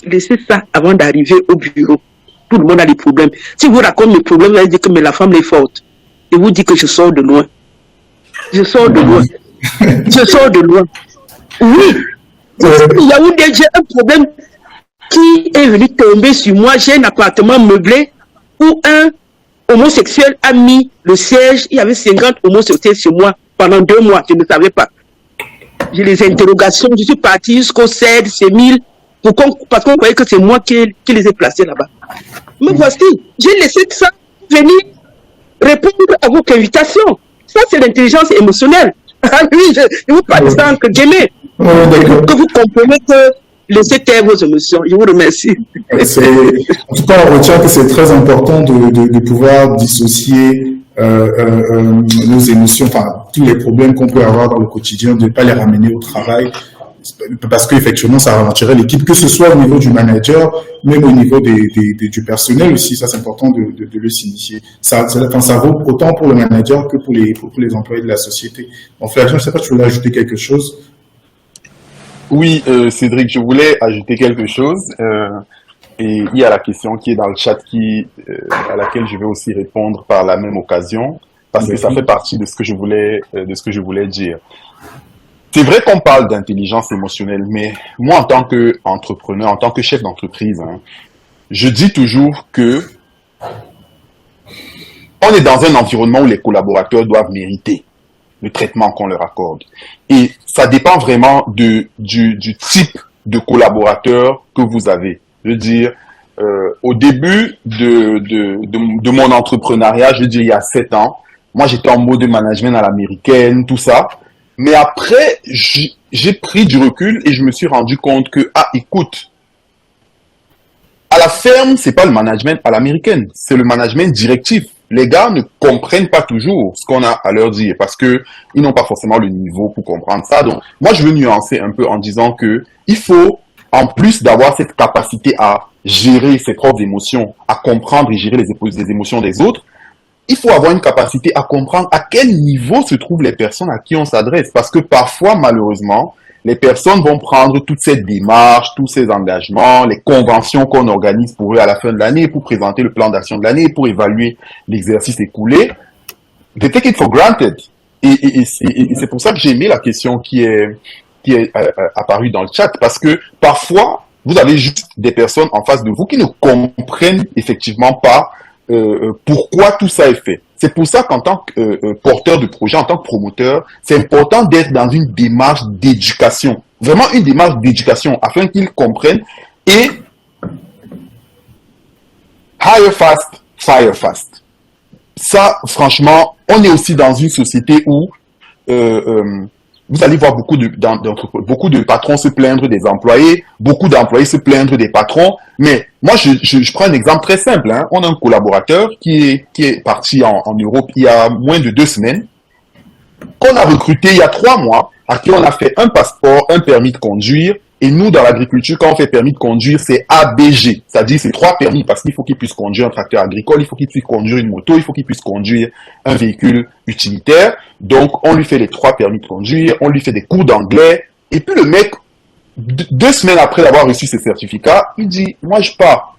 laissez ça avant d'arriver au bureau. Tout le monde a des problèmes. Si vous racontez mes problèmes, vous allez dire que mais la femme est forte. Et vous dites que je sors de loin. Je sors de loin. Je sors de loin. Oui. Il y a eu déjà un problème qui est venu tomber sur moi. J'ai un appartement meublé où un homosexuel a mis le siège. Il y avait 50 homosexuels sur moi pendant 2 mois. Je ne savais pas. J'ai les interrogations. Je suis parti jusqu'au CED, C1000. Parce qu'on croyait que c'est moi qui les ai placés là-bas. Mais voici, j'ai laissé ça venir répondre à votre invitation. Ça, c'est l'intelligence émotionnelle. Oui, je vous parle de ça entre guillemets. Que vous comprenez que laissez taire vos émotions. Je vous remercie. En tout cas, on retient que c'est très important de pouvoir dissocier nos émotions, enfin, tous les problèmes qu'on peut avoir dans le quotidien, de ne pas les ramener au travail. Parce qu'effectivement, ça ralentirait l'équipe, que ce soit au niveau du manager, même au niveau du personnel aussi. Ça, c'est important de le signifier. Ça vaut autant pour le manager que pour les employés de la société. En fait, je ne sais pas si tu voulais ajouter quelque chose. Oui, Cédric, je voulais ajouter quelque chose. Et il y a la question qui est dans le chat à laquelle je vais aussi répondre par la même occasion, parce que ça fait partie de ce que je voulais dire. C'est vrai qu'on parle d'intelligence émotionnelle, mais moi, en tant qu'entrepreneur, en tant que chef d'entreprise, je dis toujours que on est dans un environnement où les collaborateurs doivent mériter le traitement qu'on leur accorde. Et ça dépend vraiment du type de collaborateur que vous avez. Je veux dire, au début de mon entrepreneuriat, je veux dire, il y a 7 ans, moi, j'étais en mode management à l'américaine, tout ça. Mais après, j'ai pris du recul et je me suis rendu compte que, écoute, à la ferme, c'est pas le management à l'américaine, c'est le management directif. Les gars ne comprennent pas toujours ce qu'on a à leur dire parce que ils n'ont pas forcément le niveau pour comprendre ça. Donc, moi, je veux nuancer un peu en disant que il faut, en plus d'avoir cette capacité à gérer ses propres émotions, à comprendre et gérer les émotions des autres, il faut avoir une capacité à comprendre à quel niveau se trouvent les personnes à qui on s'adresse. Parce que parfois, malheureusement, les personnes vont prendre toute cette démarche, tous ces engagements, les conventions qu'on organise pour eux à la fin de l'année, pour présenter le plan d'action de l'année, pour évaluer l'exercice écoulé. They take it for granted. Et c'est pour ça que j'ai aimé la question qui est apparue dans le chat. Parce que parfois, vous avez juste des personnes en face de vous qui ne comprennent effectivement pas pourquoi tout ça est fait. C'est pour ça qu'en tant que porteur de projet, en tant que promoteur, c'est important d'être dans une démarche d'éducation. Vraiment une démarche d'éducation afin qu'ils comprennent et hire fast, fire fast. Ça, franchement, on est aussi dans une société où vous allez voir beaucoup de patrons se plaindre des employés, beaucoup d'employés se plaindre des patrons. Mais moi, je prends un exemple très simple. On a un collaborateur qui est parti en Europe il y a moins de 2 semaines, qu'on a recruté il y a 3 mois, à qui on a fait un passeport, un permis de conduire. Et nous, dans l'agriculture, quand on fait permis de conduire, c'est ABG. C'est-à-dire, c'est 3 permis parce qu'il faut qu'il puisse conduire un tracteur agricole, il faut qu'il puisse conduire une moto, il faut qu'il puisse conduire un véhicule utilitaire. Donc, on lui fait les 3 permis de conduire, on lui fait des cours d'anglais. Et puis, le mec, 2 semaines après avoir reçu ses certificats, il dit, moi, je pars.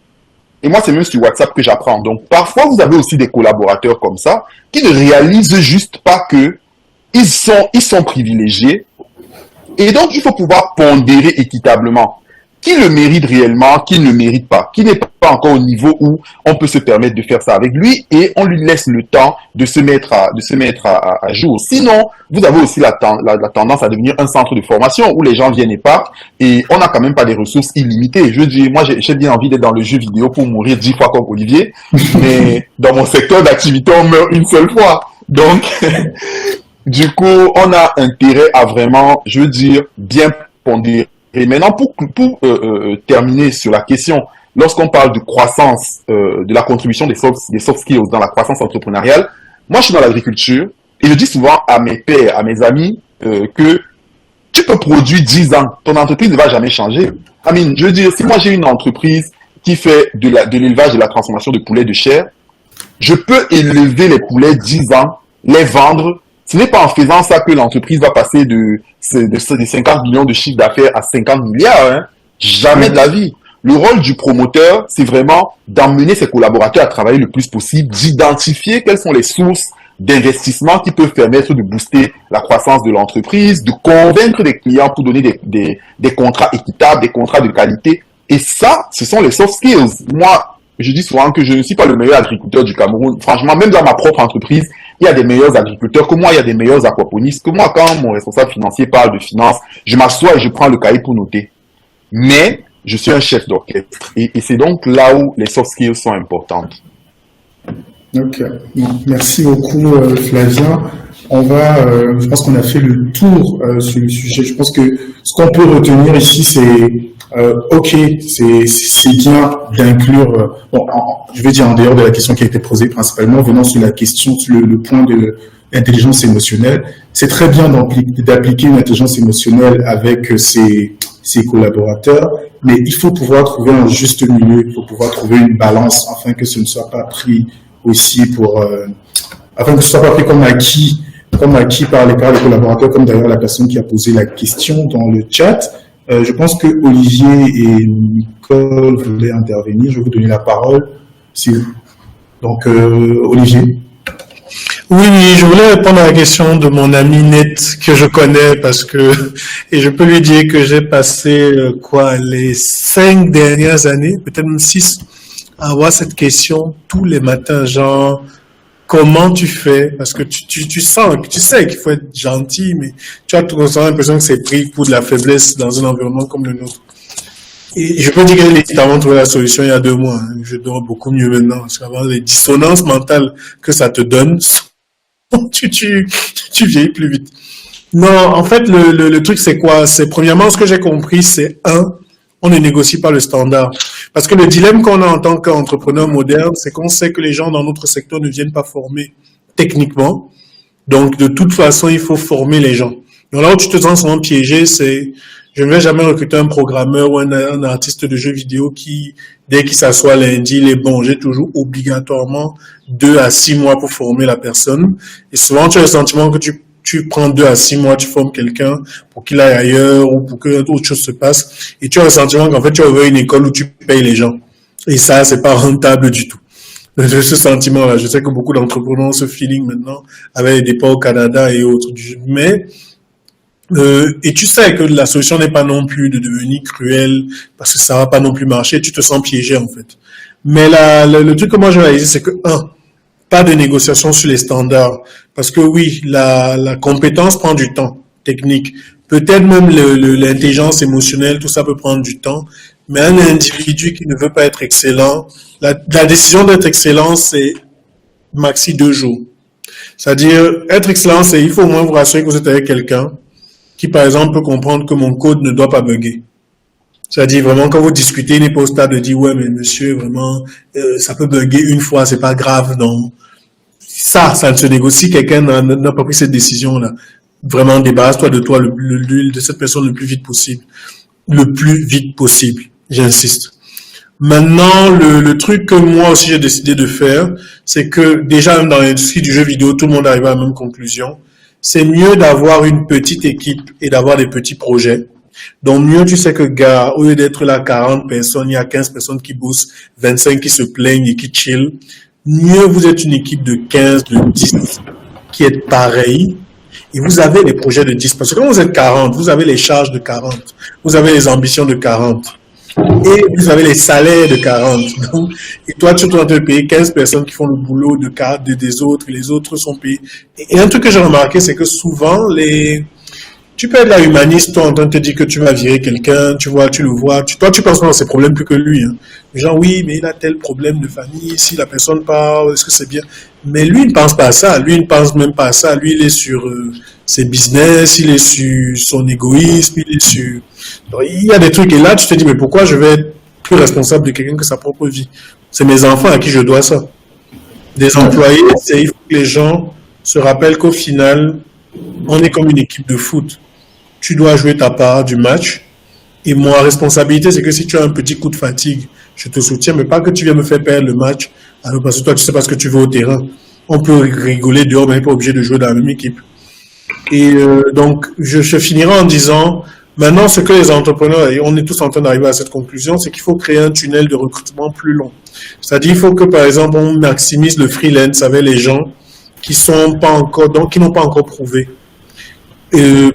Et moi, c'est même sur WhatsApp que j'apprends. Donc, parfois, vous avez aussi des collaborateurs comme ça qui ne réalisent juste pas que ils sont privilégiés. Et donc, il faut pouvoir pondérer équitablement qui le mérite réellement, qui ne le mérite pas, qui n'est pas encore au niveau où on peut se permettre de faire ça avec lui et on lui laisse le temps de se mettre à jour. Sinon, vous avez aussi la tendance à devenir un centre de formation où les gens viennent et partent et on n'a quand même pas des ressources illimitées. Je dis, moi, j'ai bien envie d'être dans le jeu vidéo pour mourir 10 fois comme Olivier, mais dans mon secteur d'activité, on meurt une seule fois. Donc, Du coup, on a intérêt à vraiment, je veux dire, bien pondérer. Maintenant, pour terminer sur la question, lorsqu'on parle de croissance, de la contribution des soft skills dans la croissance entrepreneuriale, moi, je suis dans l'agriculture et je dis souvent à mes pairs, à mes amis, que tu peux produire 10 ans, ton entreprise ne va jamais changer. Je veux dire, si moi j'ai une entreprise qui fait de l'élevage et de la transformation de poulets de chair, je peux élever les poulets 10 ans, les vendre. Ce n'est pas en faisant ça que l'entreprise va passer de 50 millions de chiffre d'affaires à 50 milliards. Hein. Jamais de la vie. Le rôle du promoteur, c'est vraiment d'emmener ses collaborateurs à travailler le plus possible, d'identifier quelles sont les sources d'investissement qui peuvent permettre de booster la croissance de l'entreprise, de convaincre les clients pour donner des contrats équitables, des contrats de qualité. Et ça, ce sont les soft skills. Moi, je dis souvent que je ne suis pas le meilleur agriculteur du Cameroun. Franchement, même dans ma propre entreprise, il y a des meilleurs agriculteurs que moi, il y a des meilleurs aquaponistes que moi. Quand mon responsable financier parle de finances, je m'assois et je prends le cahier pour noter. Mais je suis un chef d'orchestre. Et c'est donc là où les soft skills sont importantes. Ok. Merci beaucoup, Flavien. Je pense qu'on a fait le tour sur le sujet. Je pense que ce qu'on peut retenir ici, c'est c'est bien d'inclure, je vais dire en dehors de la question qui a été posée principalement, venant sur la question, sur le point de l'intelligence émotionnelle. C'est très bien d'appliquer une intelligence émotionnelle avec ses collaborateurs, mais il faut pouvoir trouver un juste milieu, il faut pouvoir trouver une balance afin que ce ne soit pas pris aussi afin que ce soit pas pris comme acquis par les collaborateurs, comme d'ailleurs la personne qui a posé la question dans le chat. Je pense que Olivier et Nicole voulaient intervenir. Je vais vous donner la parole. Donc, Olivier. Oui, je voulais répondre à la question de mon ami Net que je connais et je peux lui dire que j'ai passé les 5 dernières années, peut-être même 6, à avoir cette question tous les matins, genre comment tu fais? Parce que tu sais qu'il faut être gentil, mais tu as toujours l'impression que c'est pris pour de la faiblesse dans un environnement comme le nôtre. Et je peux dire que j'ai littéralement trouvé la solution il y a 2 mois. Hein. Je dors beaucoup mieux maintenant. Parce qu'avant, les dissonances mentales que ça te donne, tu vieillis plus vite. Non, en fait, le truc, c'est quoi? C'est premièrement, ce que j'ai compris, c'est on ne négocie pas le standard. Parce que le dilemme qu'on a en tant qu'entrepreneur moderne, c'est qu'on sait que les gens dans notre secteur ne viennent pas former techniquement. Donc, de toute façon, il faut former les gens. Donc là où tu te sens souvent piégé, c'est je ne vais jamais recruter un programmeur ou un artiste de jeux vidéo qui, dès qu'il s'assoit lundi, il est bon. J'ai toujours obligatoirement 2 à 6 mois pour former la personne. Et souvent, tu as le sentiment que tu prends 2 à 6 mois, tu formes quelqu'un pour qu'il aille ailleurs ou pour que autre chose se passe. Et tu as le sentiment qu'en fait, tu as ouvert une école où tu payes les gens. Et ça, c'est pas rentable du tout. J'ai ce sentiment-là. Je sais que beaucoup d'entrepreneurs ont ce feeling maintenant avec les départs au Canada et autres. Mais, et tu sais que la solution n'est pas non plus de devenir cruel parce que ça va pas non plus marcher. Tu te sens piégé, en fait. Mais le truc que moi, je réalise, c'est que, pas de négociation sur les standards. Parce que oui, la compétence prend du temps technique. Peut-être même l'intelligence émotionnelle, tout ça peut prendre du temps. Mais un individu qui ne veut pas être excellent, la décision d'être excellent, c'est maxi 2 jours. C'est-à-dire, être excellent, c'est il faut au moins vous rassurer que vous êtes avec quelqu'un qui, par exemple, peut comprendre que mon code ne doit pas bugger. C'est-à-dire vraiment quand vous discutez, il n'est pas au stade de dire ouais mais monsieur vraiment ça peut bugger une fois, c'est pas grave, non. Ça ne se négocie. Quelqu'un n'a pas pris cette décision là. Vraiment débarrasse-toi de toi de cette personne le plus vite possible. Le plus vite possible, j'insiste. Maintenant, le truc que moi aussi j'ai décidé de faire, c'est que déjà même dans l'industrie du jeu vidéo, tout le monde arrive à la même conclusion. C'est mieux d'avoir une petite équipe et d'avoir des petits projets. Donc, mieux tu sais que, gars, au lieu d'être là 40 personnes, il y a 15 personnes qui bossent, 25 qui se plaignent et qui chillent. Mieux vous êtes une équipe de 15, de 10 qui est pareil. Et vous avez les projets de 10. Parce que quand vous êtes 40, vous avez les charges de 40. Vous avez les ambitions de 40. Et vous avez les salaires de 40. Donc, et toi, tu es en train de payer 15 personnes qui font le boulot des autres. Et les autres sont payés. Et un truc que j'ai remarqué, c'est que souvent, Tu peux être là humaniste, toi, en train de te dire que tu vas virer quelqu'un, tu vois, tu le vois, toi, tu penses pas dans ses problèmes plus que lui. Hein. Les gens, oui, mais il a tel problème de famille, si la personne parle, est-ce que c'est bien? Mais lui, il ne pense pas à ça, lui, il ne pense même pas à ça. Lui, il est sur ses business, il est sur son égoïsme, il est sur... Donc, il y a des trucs, et là, tu te dis, mais pourquoi je vais être plus responsable de quelqu'un que sa propre vie? C'est mes enfants à qui je dois ça. Des employés, il faut que les gens se rappellent qu'au final, on est comme une équipe de foot. Tu dois jouer ta part du match. Et ma responsabilité, c'est que si tu as un petit coup de fatigue, je te soutiens, mais pas que tu viens me faire perdre le match. Alors, parce que toi, tu sais pas ce que tu veux au terrain. On peut rigoler dehors, mais on n'est pas obligé de jouer dans la même équipe. Et donc, je finirai en disant, maintenant, ce que les entrepreneurs, et on est tous en train d'arriver à cette conclusion, c'est qu'il faut créer un tunnel de recrutement plus long. C'est-à-dire, il faut que, par exemple, on maximise le freelance avec les gens qui sont pas encore, donc qui n'ont pas encore prouvé.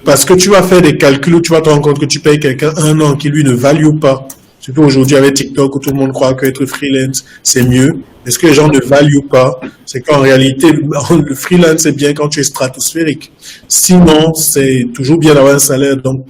Parce que tu vas faire des calculs où tu vas te rendre compte que tu payes quelqu'un 1 an qui lui ne value pas. Surtout aujourd'hui avec TikTok où tout le monde croit qu'être freelance c'est mieux. Mais ce que les gens ne valuent pas, c'est qu'en réalité, le freelance c'est bien quand tu es stratosphérique. Sinon, c'est toujours bien d'avoir un salaire. Donc,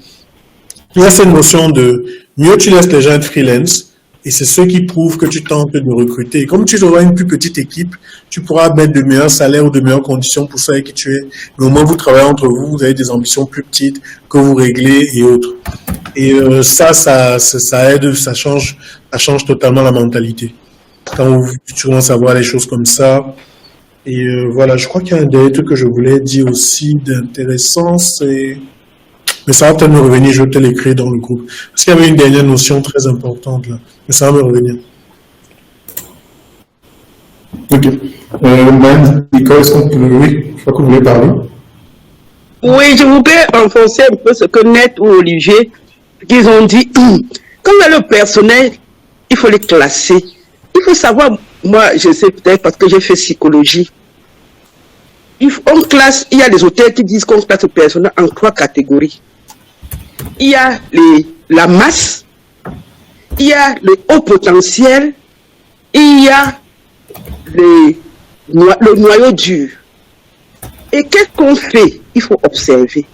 il y a cette notion de mieux tu laisses les gens être freelance. Et c'est ceux qui prouvent que tu tentes de recruter. Et comme tu auras une plus petite équipe, tu pourras mettre de meilleurs salaires ou de meilleures conditions pour ceux avec qui tu es. Mais au moins, vous travaillez entre vous, vous avez des ambitions plus petites que vous réglez et autres. Et ça aide, ça change totalement la mentalité. Quand tu commences à voir les choses comme ça. Et voilà, je crois qu'il y a un dernier truc que je voulais dire aussi d'intéressant, c'est... Mais ça va peut-être me revenir, je vais peut-être l'écrire dans le groupe. Parce qu'il y avait une dernière notion très importante là. Mais ça va me revenir. Ok. Nicole, est-ce qu'on peut... Oui, je crois que vous voulez parler. Oui, je voudrais renforcer un peu ce que Net ou Olivier, qu'ils ont dit. Quand on a le personnel, il faut les classer. Il faut savoir, moi, je sais peut-être parce que j'ai fait psychologie. On classe, il y a des auteurs qui disent qu'on classe le personnel en 3 catégories. Il y a la masse, il y a le haut potentiel, il y a le noyau dur. Et qu'est-ce qu'on fait? Il faut observer.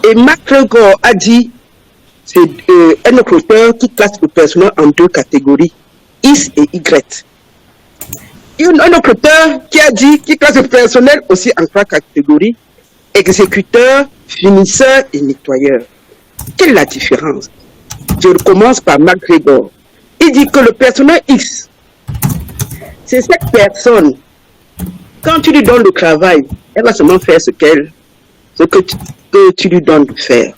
Et McGregor a dit, c'est un autre auteur qui classe le personnel en 2 catégories, X et Y. Il y a un autre auteur qui a dit, qui classe le personnel aussi en 3 catégories, exécuteur, finisseur et nettoyeur. Quelle est la différence? Je commence par McGregor. Il dit que le personnel X, c'est cette personne, quand tu lui donnes le travail, elle va seulement faire ce que tu lui donnes de faire.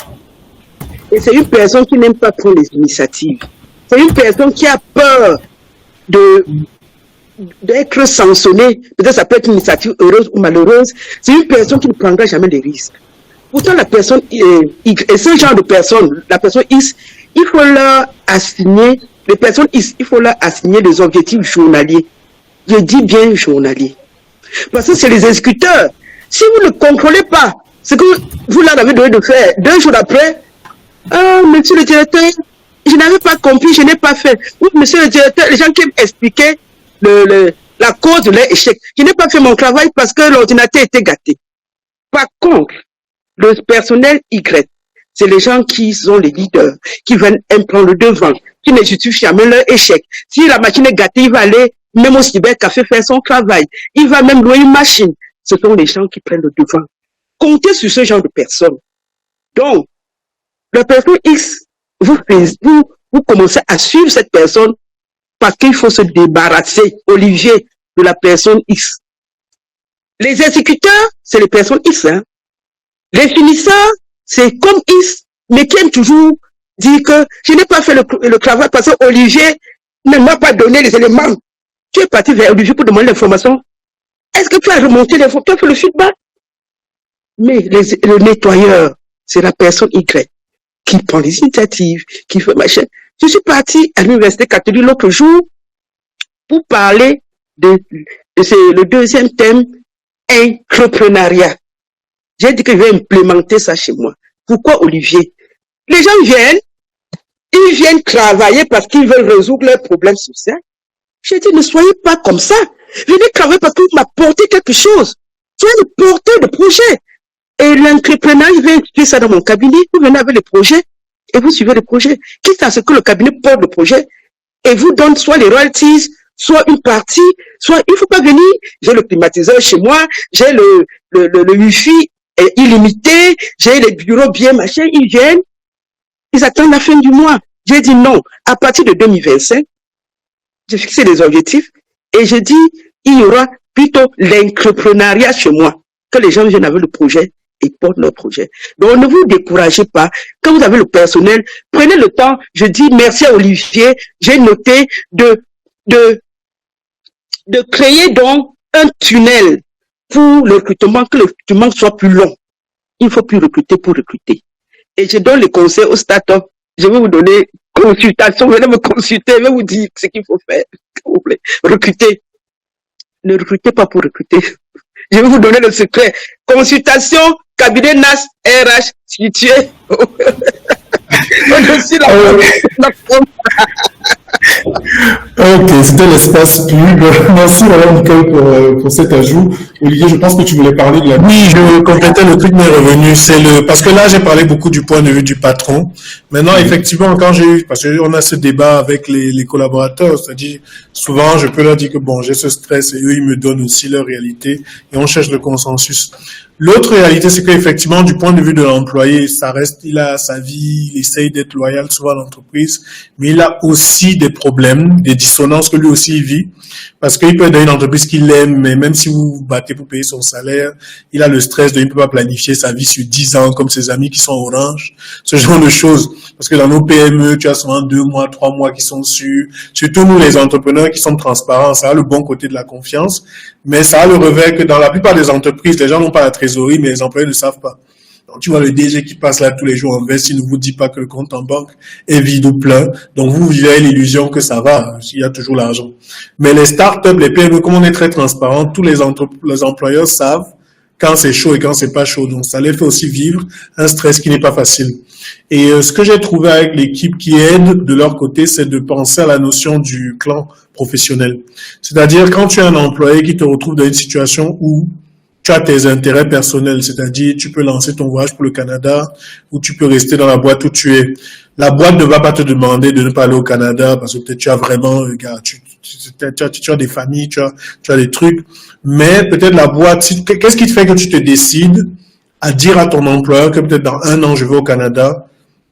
Et c'est une personne qui n'aime pas prendre les initiatives. C'est une personne qui a peur d'être sanctionnée. Peut-être ça peut être une initiative heureuse ou malheureuse. C'est une personne qui ne prendra jamais les risques. Pourtant, la personne X, et ce genre de personne, la personne X, il faut leur assigner, les personnes X, il faut leur assigner des objectifs journaliers. Je dis bien journaliers. Parce que c'est les exécuteurs. Si vous ne contrôlez pas ce que vous leur avez donné de faire, 2 jours après, monsieur le directeur, je n'avais pas compris, je n'ai pas fait. Oui, monsieur le directeur, les gens qui m'expliquaient la cause de leur échec. Je n'ai pas fait mon travail parce que l'ordinateur était gâté. Par contre, le personnel Y, c'est les gens qui sont les leaders, qui veulent prendre le devant, qui ne justifient jamais leur échec. Si la machine est gâtée, il va aller même au cybercafé faire son travail. Il va même louer une machine. Ce sont les gens qui prennent le devant. Comptez sur ce genre de personnes. Donc, la personne X, vous commencez à suivre cette personne parce qu'il faut se débarrasser, Olivier, de la personne X. Les exécuteurs, c'est les personnes X. Hein. Les finisseurs, c'est comme X, mais qui aiment toujours dire que je n'ai pas fait le travail parce que Olivier ne m'a pas donné les éléments. Tu es parti vers Olivier pour demander l'information. Est-ce que tu as remonté l'information? Tu as fait le feedback? Mais le nettoyeur, c'est la personne Y qui prend les initiatives, qui fait machin. Je suis parti à l'Université catholique l'autre jour pour parler de le 2e thème, entrepreneuriat. J'ai dit que je vais implémenter ça chez moi. Pourquoi, Olivier? Les gens ils viennent travailler parce qu'ils veulent résoudre leurs problèmes sociaux. J'ai dit, ne soyez pas comme ça. Venez travailler parce que vous m'apportez quelque chose. Soyez le porteur de projet. Et l'entrepreneur, il vient étudier ça dans mon cabinet, vous venez avec les projets et vous suivez les projets. Quitte à ce que le cabinet porte le projet et vous donne soit les royalties, soit une partie, soit il ne faut pas venir, j'ai le climatiseur chez moi, j'ai le wifi illimité, j'ai les bureaux bien machin, ils viennent, ils attendent la fin du mois. J'ai dit non, à partir de 2025, j'ai fixé des objectifs et j'ai dit, il y aura plutôt l'entrepreneuriat chez moi, que les gens viennent avec le projet et portent leur projet. Donc, ne vous découragez pas. Quand vous avez le personnel, prenez le temps. Je dis merci à Olivier. J'ai noté de créer donc un tunnel pour le recrutement, que le recrutement soit plus long. Il ne faut plus recruter pour recruter. Et je donne les conseils aux start-up. Je vais vous donner consultation. Venez me consulter. Je vais vous dire ce qu'il faut faire. S'il vous plaît. Recruter. Ne recrutez pas pour recruter. Je vais vous donner le secret. Consultation, cabinet NAS, RH, situé au-dessus de la Ok, c'était l'espace pub. Merci Madame Nicole pour cet ajout. Olivier, je pense que tu voulais parler de la... Oui, je complétais le truc, mais revenu, parce que là, j'ai parlé beaucoup du point de vue du patron. Maintenant, effectivement, parce qu'on a ce débat avec les collaborateurs, c'est-à-dire, souvent, je peux leur dire que bon, j'ai ce stress et eux, ils me donnent aussi leur réalité et on cherche le consensus. L'autre réalité, c'est qu'effectivement, du point de vue de l'employé, il a sa vie, il essaye d'être loyal souvent à l'entreprise, mais il a aussi des problèmes, des dissonances que lui aussi il vit, parce qu'il peut être dans une entreprise qu'il aime, mais même si vous vous battez pour payer son salaire, il a le stress il ne peut pas planifier sa vie sur 10 ans comme ses amis qui sont Orange, ce genre de choses. Parce que dans nos PME, tu as souvent 2 mois, 3 mois qui sont sûrs. Surtout nous, les entrepreneurs qui sont transparents, ça a le bon côté de la confiance, mais ça a le revers que dans la plupart des entreprises, les gens n'ont pas la trésorerie, mais les employés ne savent pas. Donc, tu vois le DG qui passe là tous les jours en veste, il ne vous dit pas que le compte en banque est vide ou plein. Donc, vous vivez l'illusion que ça va, il y a toujours l'argent. Mais les startups, les PME, comme on est très transparent, tous les employeurs savent quand c'est chaud et quand c'est pas chaud. Donc, ça les fait aussi vivre un stress qui n'est pas facile. Et ce que j'ai trouvé avec l'équipe qui aide de leur côté, c'est de penser à la notion du clan professionnel. C'est-à-dire, quand tu es un employé qui te retrouve dans une situation où tu as tes intérêts personnels, c'est-à-dire tu peux lancer ton voyage pour le Canada ou tu peux rester dans la boîte où tu es. La boîte ne va pas te demander de ne pas aller au Canada parce que peut-être tu as vraiment, regarde, tu as des familles, tu as des trucs, mais peut-être la boîte, qu'est-ce qui te fait que tu te décides à dire à ton employeur que peut-être dans 1 an je vais au Canada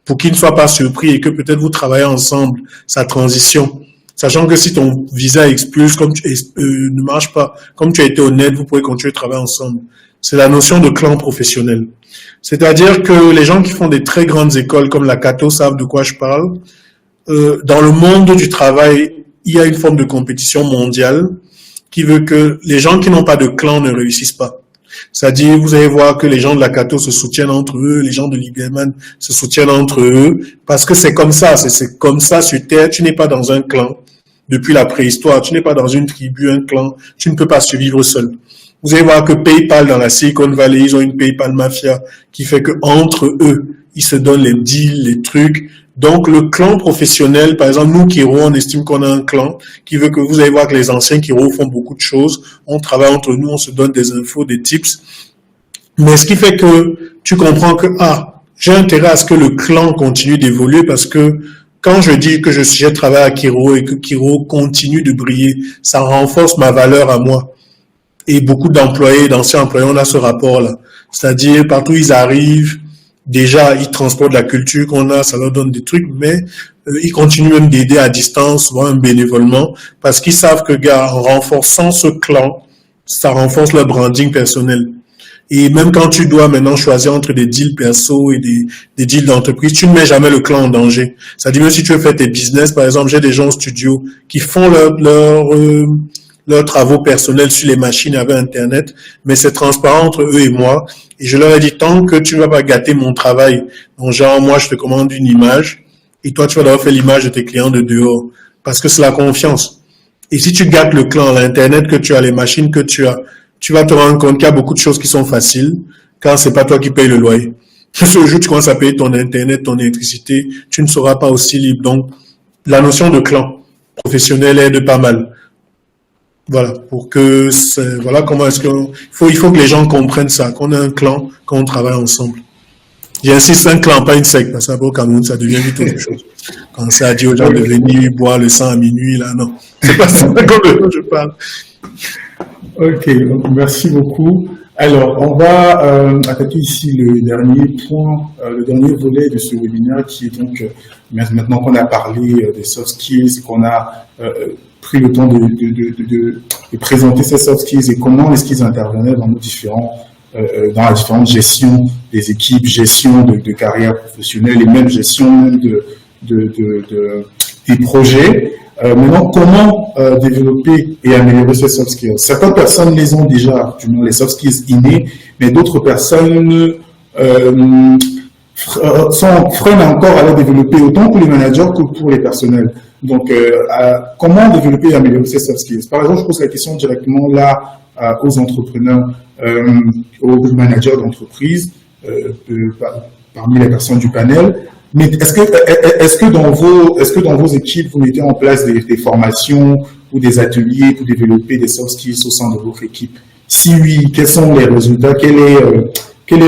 pour qu'il ne soit pas surpris et que peut-être vous travaillez ensemble sa transition. Sachant que si ton visa expulse, ne marche pas, comme tu as été honnête, vous pouvez continuer de travailler ensemble. C'est la notion de clan professionnel. C'est-à-dire que les gens qui font des très grandes écoles comme la Cato savent de quoi je parle. Dans le monde du travail, il y a une forme de compétition mondiale qui veut que les gens qui n'ont pas de clan ne réussissent pas. C'est-à-dire, vous allez voir que les gens de la Cato se soutiennent entre eux, les gens de l'Iberman se soutiennent entre eux, parce que c'est comme ça, c'est comme ça sur Terre, tu n'es pas dans un clan. Depuis la préhistoire, tu n'es pas dans une tribu, un clan, tu ne peux pas survivre seul. Vous allez voir que PayPal dans la Silicon Valley, ils ont une PayPal Mafia qui fait que entre eux, ils se donnent les deals, les trucs. Donc, le clan professionnel, par exemple, nous, Kiro, on estime qu'on a un clan qui veut que vous allez voir que les anciens Kiro font beaucoup de choses. On travaille entre nous, on se donne des infos, des tips. Mais ce qui fait que tu comprends que, j'ai intérêt à ce que le clan continue d'évoluer parce que quand je dis que j'ai travaillé à Kiro et que Kiro continue de briller, ça renforce ma valeur à moi. Et beaucoup d'employés, d'anciens employés, on a ce rapport-là. C'est-à-dire, partout où ils arrivent, déjà, ils transportent la culture qu'on a, ça leur donne des trucs, mais ils continuent même d'aider à distance, souvent bénévolement, parce qu'ils savent que, en renforçant ce clan, ça renforce leur branding personnel. Et même quand tu dois maintenant choisir entre des deals perso et des deals d'entreprise, tu ne mets jamais le clan en danger. C'est-à-dire, même si tu veux faire tes business, par exemple, j'ai des gens au studio qui font leurs travaux personnels sur les machines avec Internet, mais c'est transparent entre eux et moi. Et je leur ai dit, tant que tu ne vas pas gâter mon travail, donc genre, moi, je te commande une image, et toi, tu vas devoir faire l'image de tes clients de dehors. Parce que c'est la confiance. Et si tu gâtes le clan, l'Internet que tu as, les machines que tu as, tu vas te rendre compte qu'il y a beaucoup de choses qui sont faciles quand c'est pas toi qui payes le loyer. Ce jour, tu commences à payer ton Internet, ton électricité, tu ne seras pas aussi libre. Donc, la notion de clan professionnel aide pas mal. Voilà, pour que voilà comment est-ce il faut que les gens comprennent ça, qu'on a un clan, qu'on travaille ensemble. J'insiste, un clan, pas une secte, parce qu'après au Cameroun, ça devient vite autre chose. Quand ça dit aux gens de venir boire le sang à minuit, là, non. C'est pas ça comme je parle. Ok, donc merci beaucoup. Alors, on va attaquer ici le dernier point, le dernier volet de ce webinaire qui est donc, maintenant qu'on a parlé des soft skills, qu'on a pris le temps de présenter ces soft skills et comment est-ce qu'ils intervenaient dans nos dans la différente gestion des équipes, gestion de carrière professionnelle et même gestion des projets. Maintenant, comment développer et améliorer ces soft skills? Certaines personnes les ont déjà, du moins les soft skills innés, mais d'autres personnes freinent encore à les développer autant pour les managers que pour les personnels. Donc, comment développer et améliorer ces soft skills? Par exemple, je pose la question directement là aux entrepreneurs, aux managers d'entreprise, parmi les personnes du panel. Mais est-ce que dans vos équipes, vous mettez en place des formations ou des ateliers pour développer des soft skills au sein de votre équipe? Si oui, quels sont les résultats? Quel est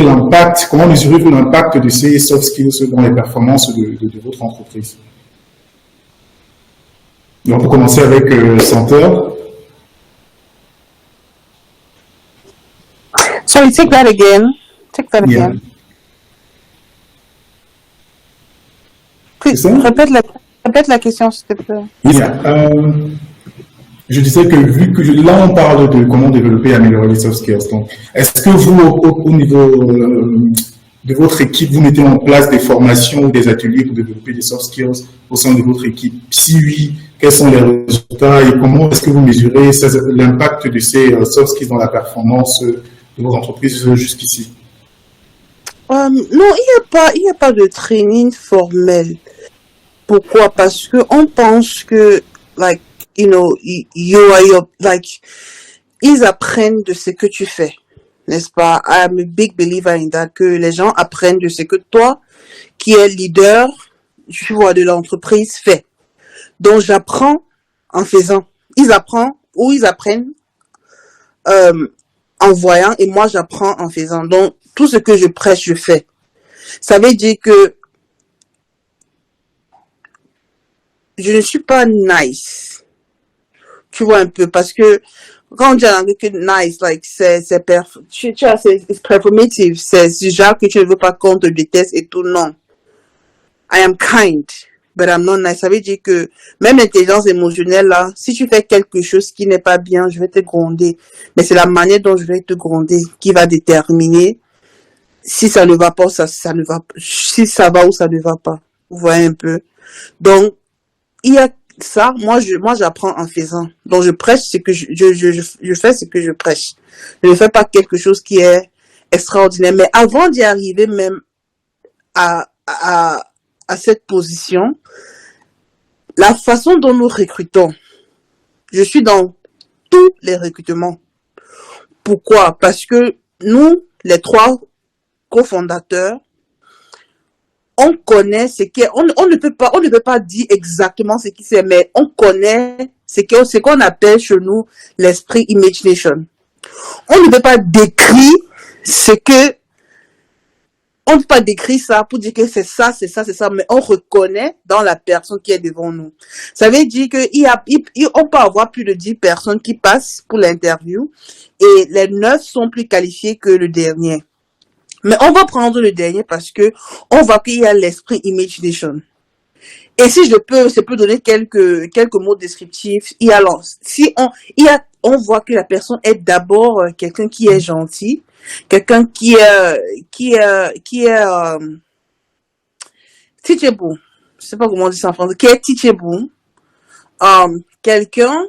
l'impact? Comment mesurez-vous l'impact de ces soft skills dans les performances de votre entreprise? Donc, on peut commencer avec Senteur. Sorry, take that again. Yeah. Please, répète la question, s'il te plaît. Yeah. Je disais que vu que là on parle de comment développer et améliorer les soft skills, donc est-ce que vous au niveau de votre équipe vous mettez en place des formations ou des ateliers pour développer des soft skills au sein de votre équipe? Si oui, quels sont les résultats et comment est-ce que vous mesurez l'impact de ces soft skills dans la performance de vos entreprises jusqu'ici? Non, il n'y a pas de training formel. Pourquoi? Parce que on pense que, like, you know, ils apprennent de ce que tu fais, n'est-ce pas? I'm a big believer in that, que les gens apprennent de ce que toi, qui es leader, tu vois, de l'entreprise, fais. Donc, j'apprends en faisant. Ils apprennent en voyant, et moi, j'apprends en faisant. Donc, tout ce que je prêche, je fais. Ça veut dire que je ne suis pas nice. Tu vois un peu, parce que quand on dit en anglais que nice, like, c'est performative, c'est genre que tu ne veux pas qu'on te déteste et tout, non. I am kind, but I'm not nice. Ça veut dire que même l'intelligence émotionnelle, là, si tu fais quelque chose qui n'est pas bien, je vais te gronder. Mais c'est la manière dont je vais te gronder qui va déterminer si ça ne va pas, ça ne va pas, si ça va ou ça ne va pas. Vous voyez un peu. Donc, il y a ça, moi j'apprends en faisant. Donc je prêche ce que je fais ce que je prêche. Je ne fais pas quelque chose qui est extraordinaire. Mais avant d'y arriver même à cette position, la façon dont nous recrutons, je suis dans tous les recrutements. Pourquoi? Parce que nous, les 3 cofondateurs, on connaît ce qui est, on ne peut pas dire exactement ce qui c'est, mais on connaît ce qu'on appelle chez nous l'esprit imagination. On ne peut pas décrire on ne peut pas décrire ça pour dire que c'est ça, mais on reconnaît dans la personne qui est devant nous. Ça veut dire on peut avoir plus de 10 personnes qui passent pour l'interview et les 9 sont plus qualifiés que le dernier. Mais on va prendre le dernier parce que on voit qu'il y a l'esprit imagination. Et si je peux donner quelques mots descriptifs. On voit que la personne est d'abord quelqu'un qui est gentil, quelqu'un qui est teachable. Je sais pas comment on dit ça en français. Qui est teachable. Quelqu'un,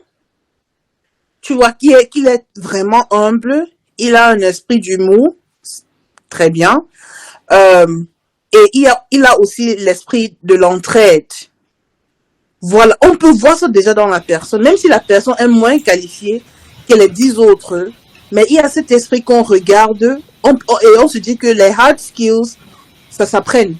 tu vois, qu'il est vraiment humble. Il a un esprit d'humour. Très bien. Et il a aussi l'esprit de l'entraide. Voilà, on peut voir ça déjà dans la personne, même si la personne est moins qualifiée que les 10 autres, mais il y a cet esprit qu'on regarde et on se dit que les hard skills, ça s'apprenne.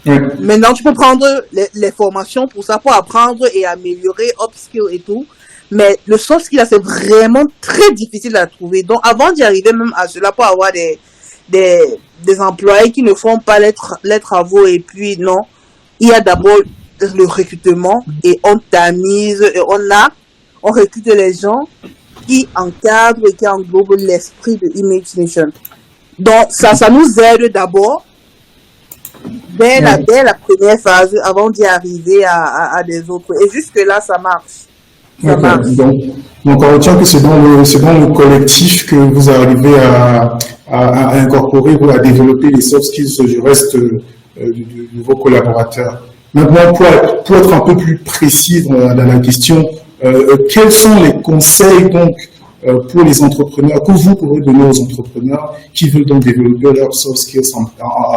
Maintenant, tu peux prendre les formations pour ça, pour apprendre et améliorer, upskill et tout, Mais le soft skill, là, c'est vraiment très difficile à trouver. Donc, avant d'y arriver même à cela, pour avoir des employés qui ne font pas les travaux et puis non, il y a d'abord le recrutement et on tamise et on recrute les gens qui encadrent et qui englobent l'esprit de Image Nation. Donc, ça nous aide d'abord dès la première phase avant d'y arriver à des autres. Et jusque-là, ça marche. Ça marche. Donc, on retient que c'est dans le collectif que vous arrivez à incorporer ou à développer les soft skills du reste de vos collaborateurs. Maintenant, pour être un peu plus précis dans la question, quels sont les conseils donc pour les entrepreneurs que vous pourrez donner aux entrepreneurs qui veulent donc développer leurs soft skills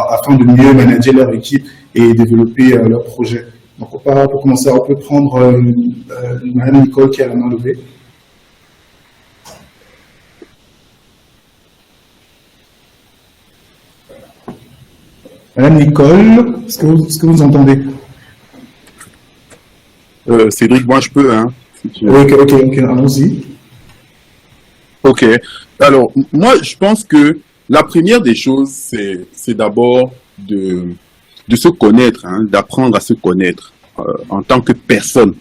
afin de mieux manager leur équipe et développer leur projet? Donc, pour commencer, on peut prendre Madame Nicole qui a la main levée. Madame Nicole, est-ce que vous entendez? Cédric, moi je peux, hein. Si tu veux. Ok, allons-y. Ok. Alors, moi je pense que la première des choses, c'est d'abord de se connaître, hein, d'apprendre à se connaître en tant que personne.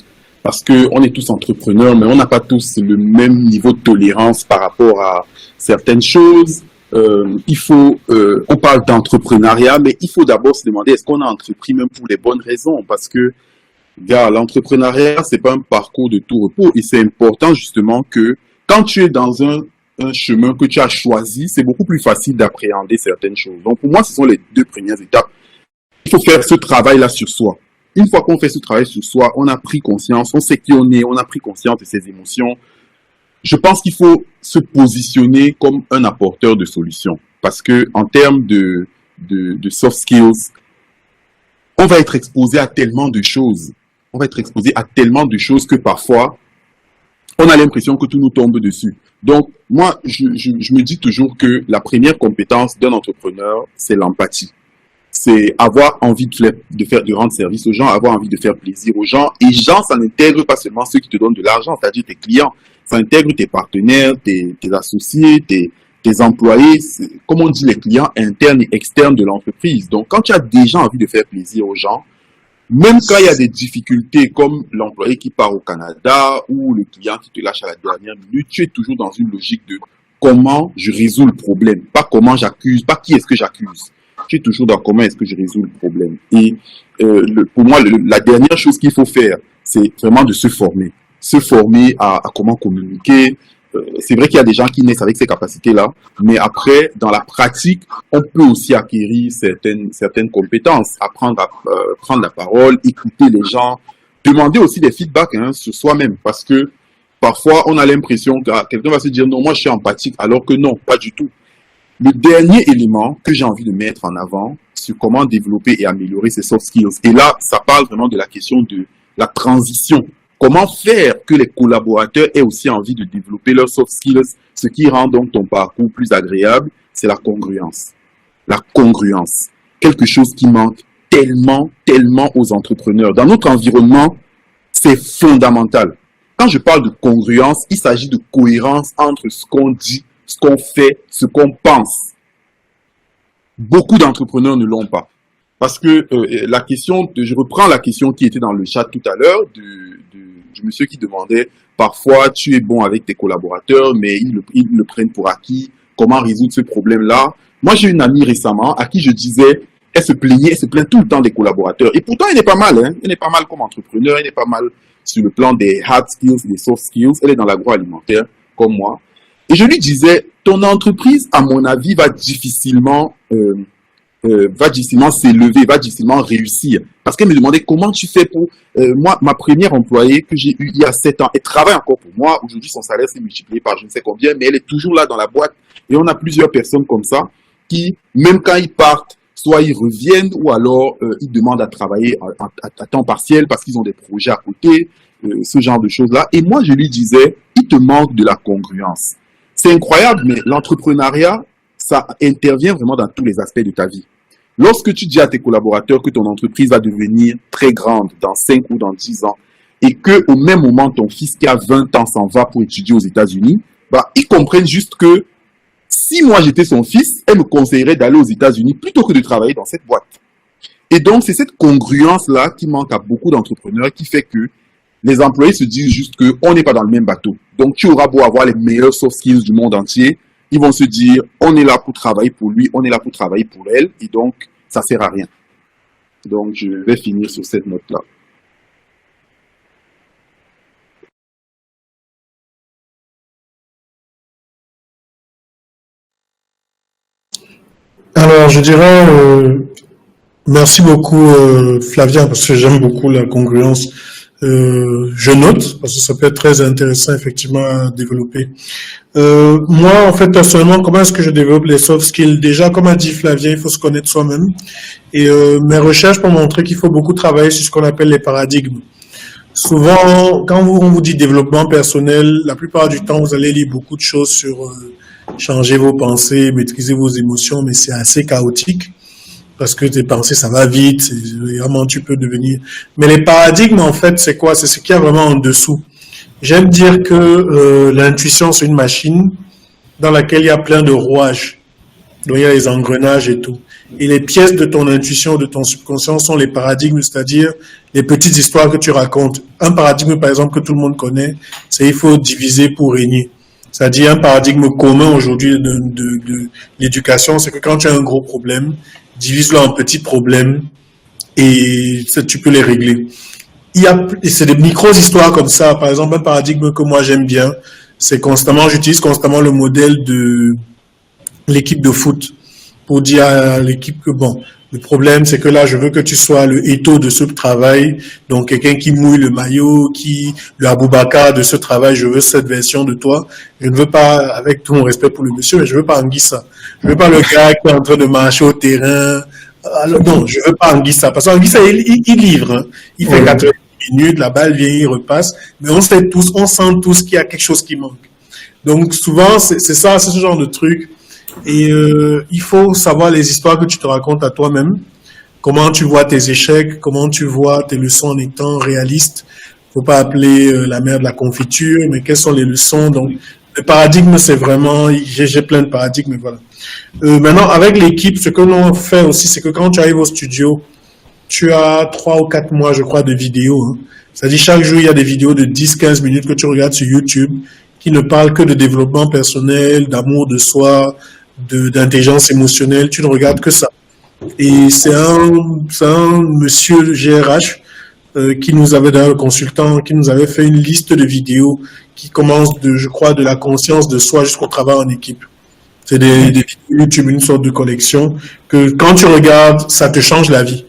Parce que on est tous entrepreneurs, mais on n'a pas tous le même niveau de tolérance par rapport à certaines choses. On parle d'entrepreneuriat, mais il faut d'abord se demander est-ce qu'on a entrepris même pour les bonnes raisons, parce que l'entrepreneuriat, c'est pas un parcours de tout repos, et c'est important justement que quand tu es dans un chemin que tu as choisi, c'est beaucoup plus facile d'appréhender certaines choses. Donc pour moi, ce sont les deux premières étapes. Il faut faire ce travail-là sur soi. Une fois qu'on fait ce travail sur soi, on a pris conscience, on sait qui on est, on a pris conscience de ses émotions. Je pense qu'il faut se positionner comme un apporteur de solutions. Parce que en termes de soft skills, on va être exposé à tellement de choses. On va être exposé à tellement de choses que parfois, on a l'impression que tout nous tombe dessus. Donc, moi, je me dis toujours que la première compétence d'un entrepreneur, c'est l'empathie. C'est avoir envie de rendre service aux gens, avoir envie de faire plaisir aux gens. Et gens, ça n'intègre pas seulement ceux qui te donnent de l'argent, c'est-à-dire tes clients. Ça intègre tes partenaires, tes associés, tes employés, comme on dit, les clients internes et externes de l'entreprise. Donc, quand tu as déjà envie de faire plaisir aux gens, même quand il y a des difficultés comme l'employé qui part au Canada ou le client qui te lâche à la dernière minute, tu es toujours dans une logique de comment je résous le problème, pas comment j'accuse, pas qui est-ce que j'accuse. Tu es toujours dans comment est-ce que je résous le problème. Et pour moi, la dernière chose qu'il faut faire, c'est vraiment de se former. Se former à comment communiquer. C'est vrai qu'il y a des gens qui naissent avec ces capacités-là, mais après, dans la pratique, on peut aussi acquérir certaines compétences, apprendre à prendre la parole, écouter les gens, demander aussi des feedbacks sur soi-même, parce que parfois, on a l'impression que quelqu'un va se dire « Non, moi, je suis empathique », alors que non, pas du tout. Le dernier élément que j'ai envie de mettre en avant, c'est comment développer et améliorer ces soft skills. Et là, ça parle vraiment de la question de la transition. Comment faire que les collaborateurs aient aussi envie de développer leurs soft skills? Ce qui rend donc ton parcours plus agréable, c'est la congruence. La congruence. Quelque chose qui manque tellement aux entrepreneurs. Dans notre environnement, c'est fondamental. Quand je parle de congruence, il s'agit de cohérence entre ce qu'on dit, ce qu'on fait, ce qu'on pense. Beaucoup d'entrepreneurs ne l'ont pas. Parce que je reprends la question qui était dans le chat tout à l'heure du monsieur qui demandait parfois tu es bon avec tes collaborateurs mais ils le prennent pour acquis. Comment résoudre ce problème-là? Moi j'ai une amie récemment à qui je disais elle se plaint tout le temps des collaborateurs et pourtant elle est pas mal, elle est pas mal comme entrepreneur, elle est pas mal sur le plan des hard skills, des soft skills, elle est dans l'agroalimentaire comme moi. Et je lui disais ton entreprise à mon avis va difficilement s'élever, va difficilement réussir. Parce qu'elle me demandait comment tu fais pour... moi, ma première employée que j'ai eue il y a 7 ans, elle travaille encore pour moi. Aujourd'hui, son salaire s'est multiplié par je ne sais combien, mais elle est toujours là dans la boîte. Et on a plusieurs personnes comme ça qui, même quand ils partent, soit ils reviennent ou alors ils demandent à travailler à temps partiel parce qu'ils ont des projets à côté, ce genre de choses-là. Et moi, je lui disais, il te manque de la congruence. C'est incroyable, mais l'entrepreneuriat, ça intervient vraiment dans tous les aspects de ta vie. Lorsque tu dis à tes collaborateurs que ton entreprise va devenir très grande dans 5 ou dans 10 ans, et que au même moment, ton fils qui a 20 ans s'en va pour étudier aux États-Unis, bah, ils comprennent juste que si moi j'étais son fils, elle me conseillerait d'aller aux États-Unis plutôt que de travailler dans cette boîte. Et donc, c'est cette congruence-là qui manque à beaucoup d'entrepreneurs qui fait que les employés se disent juste qu'on n'est pas dans le même bateau. Donc, tu auras beau avoir les meilleurs soft skills du monde entier, ils vont se dire, on est là pour travailler pour lui, on est là pour travailler pour elle, et donc, ça sert à rien. Donc, je vais finir sur cette note-là. Alors, je dirais, merci beaucoup, Flavien, parce que j'aime beaucoup la congruence. Je note, parce que ça peut être très intéressant, effectivement, à développer. Moi, en fait, personnellement, comment est-ce que je développe les soft skills? Déjà, comme a dit Flavien, il faut se connaître soi-même. Et mes recherches m'ont montré qu'il faut beaucoup travailler sur ce qu'on appelle les paradigmes. Souvent, quand on vous dit développement personnel, la plupart du temps, vous allez lire beaucoup de choses sur changer vos pensées, maîtriser vos émotions, mais c'est assez chaotique parce que tes pensées, ça va vite, vraiment tu peux devenir. Mais les paradigmes, en fait, c'est quoi? C'est ce qu'il y a vraiment en dessous. J'aime dire que l'intuition, c'est une machine dans laquelle il y a plein de rouages. Donc, il y a les engrenages et tout. Et les pièces de ton intuition, de ton subconscient sont les paradigmes, c'est-à-dire les petites histoires que tu racontes. Un paradigme, par exemple, que tout le monde connaît, c'est il faut diviser pour régner. C'est-à-dire un paradigme commun aujourd'hui de l'éducation, c'est que quand tu as un gros problème, divise-le en petits problèmes et tu peux les régler. C'est des micro-histoires comme ça. Par exemple, un paradigme que moi j'aime bien, j'utilise constamment le modèle de l'équipe de foot pour dire à l'équipe que bon, le problème c'est que là je veux que tu sois le Eto'o de ce travail, donc quelqu'un qui mouille le maillot, le Aboubakar de ce travail, je veux cette version de toi. Je ne veux pas, avec tout mon respect pour le monsieur, mais je veux pas Anguissa. Je veux pas le gars qui est en train de marcher au terrain. Alors, non, je veux pas Anguissa, parce qu'Anguissa il livre, hein. Il fait 80 minutes, la balle vient, il repasse, mais on sent tous qu'il y a quelque chose qui manque. Donc souvent c'est ça, c'est ce genre de truc. Et il faut savoir les histoires que tu te racontes à toi-même, comment tu vois tes échecs, comment tu vois tes leçons en étant réaliste. Faut pas appeler la mère de la confiture, mais quelles sont les leçons? Donc, le paradigme, c'est vraiment, j'ai plein de paradigmes, mais voilà. Maintenant, avec l'équipe, ce que l'on fait aussi, c'est que quand tu arrives au studio, tu as 3 ou 4 mois, je crois, de vidéos. Hein. C'est-à-dire, chaque jour, il y a des vidéos de 10-15 minutes que tu regardes sur YouTube qui ne parlent que de développement personnel, d'amour de soi, d'intelligence émotionnelle, tu ne regardes que ça. Et c'est un monsieur GRH qui nous avait, d'ailleurs le consultant, qui nous avait fait une liste de vidéos qui commence je crois, de la conscience de soi jusqu'au travail en équipe. C'est des vidéos YouTube, une sorte de collection que quand tu regardes, ça te change la vie.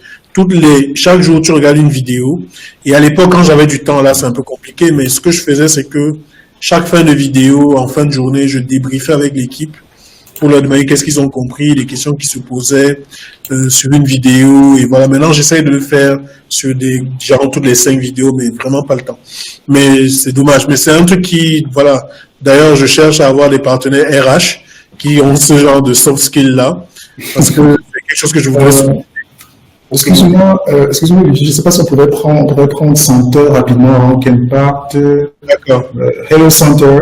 Chaque jour, tu regardes une vidéo. Et à l'époque, quand j'avais du temps, là, c'est un peu compliqué, mais ce que je faisais, c'est que chaque fin de vidéo, en fin de journée, je débriefais avec l'équipe pour leur demander qu'est-ce qu'ils ont compris, les questions qui se posaient sur une vidéo. Et voilà, maintenant, j'essaye de le faire sur genre toutes les 5 vidéos, mais vraiment pas le temps. Mais c'est dommage. Mais c'est un truc voilà. D'ailleurs, je cherche à avoir des partenaires RH qui ont ce genre de soft skill-là, parce que c'est quelque chose que je voudrais... Excusez-moi, je ne sais pas si on pourrait prendre Center rapidement avant qu'elle parte. D'accord. Hello, Center.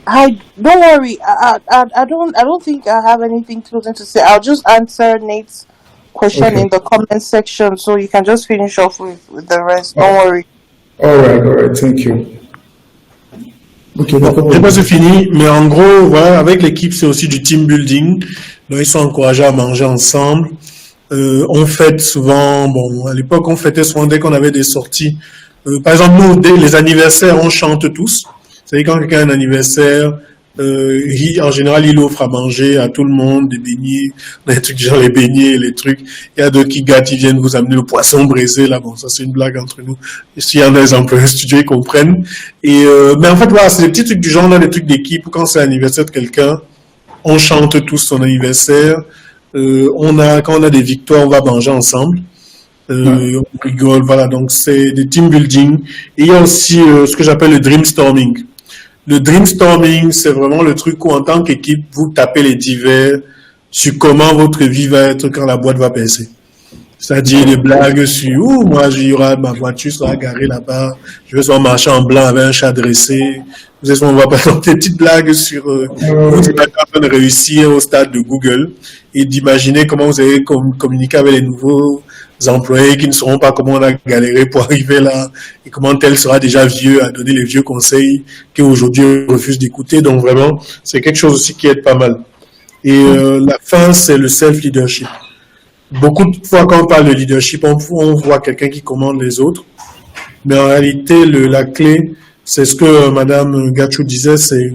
Hi, don't worry. I don't think I have anything closing to say. I'll just answer Nate's question in the comment section, so you can just finish off with the rest. Don't worry. All right. Thank you. Ok, d'accord. C'est pas fini, mais en gros, voilà, avec l'équipe, c'est aussi du team building. Donc, ils sont encouragés à manger ensemble. On fête souvent, à l'époque, on fêtait souvent dès qu'on avait des sorties. Par exemple, nous, dès les anniversaires, on chante tous. C'est-à-dire quand quelqu'un a un anniversaire, en général, il offre à manger à tout le monde, des beignets, des trucs genre les beignets, les trucs. Il y a d'autres qui gâtent, ils viennent vous amener le poisson braisé, là. Bon, ça, c'est une blague entre nous. S'il y en a des employés studio, ils comprennent. Et, mais en fait, voilà, c'est des petits trucs du genre, là, des trucs d'équipe. Quand c'est l'anniversaire de quelqu'un, on chante tous son anniversaire. Quand on a des victoires, on va manger ensemble. On rigole, voilà. Donc, c'est des team building. Et il y a aussi ce que j'appelle le dreamstorming. Le dreamstorming, c'est vraiment le truc où, en tant qu'équipe, vous tapez les divers sur comment votre vie va être quand la boîte va percer. C'est-à-dire des blagues sur moi, il y aura ma voiture sera garée là-bas, je vais sur marcher en blanc avec un chat dressé. Vous savez, on va présenter des petites blagues sur vous êtes en train de réussir au stade de Google et d'imaginer comment vous allez communiquer avec les nouveaux employés qui ne sauront pas comment on a galéré pour arriver là et comment tel sera déjà vieux à donner les vieux conseils qu'aujourd'hui on refuse d'écouter. Donc vraiment, c'est quelque chose aussi qui aide pas mal. Et la fin, c'est le self-leadership. Beaucoup de fois, quand on parle de leadership, on voit quelqu'un qui commande les autres. Mais en réalité, la clé, c'est ce que Madame Gachou disait, c'est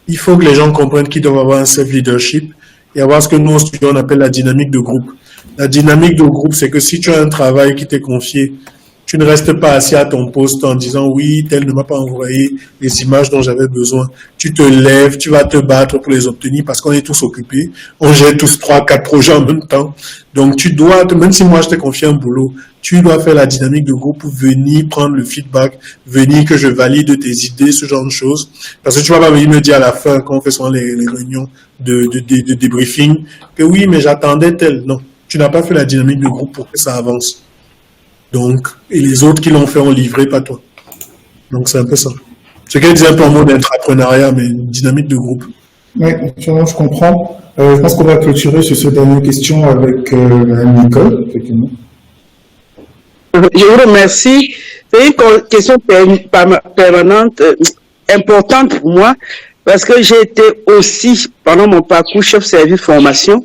il faut que les gens comprennent qu'ils doivent avoir un self-leadership et avoir ce que nous, on appelle la dynamique de groupe. La dynamique de groupe, c'est que si tu as un travail qui t'est confié, tu ne restes pas assis à ton poste en disant oui, tel ne m'a pas envoyé les images dont j'avais besoin. Tu te lèves, tu vas te battre pour les obtenir parce qu'on est tous occupés. On gère tous 3-4 projets en même temps. Donc tu dois, même si moi je t'ai confié un boulot, tu dois faire la dynamique de groupe pour venir prendre le feedback, venir que je valide tes idées, ce genre de choses. Parce que tu vas pas venir me dire à la fin, quand on fait souvent les réunions de débriefing, que oui, mais j'attendais tel. Non, tu n'as pas fait la dynamique de groupe pour que ça avance. Donc, et les autres qui l'ont fait ont livré, pas toi. Donc, c'est un peu ça. Ce qu'elle disait un peu en mode d'entrepreneuriat, mais une dynamique de groupe. Oui, je comprends. Je pense qu'on va clôturer sur cette dernière question avec Mme Nicole, effectivement. Je vous remercie. C'est une question permanente, importante pour moi, parce que j'ai été aussi, pendant mon parcours, chef service formation.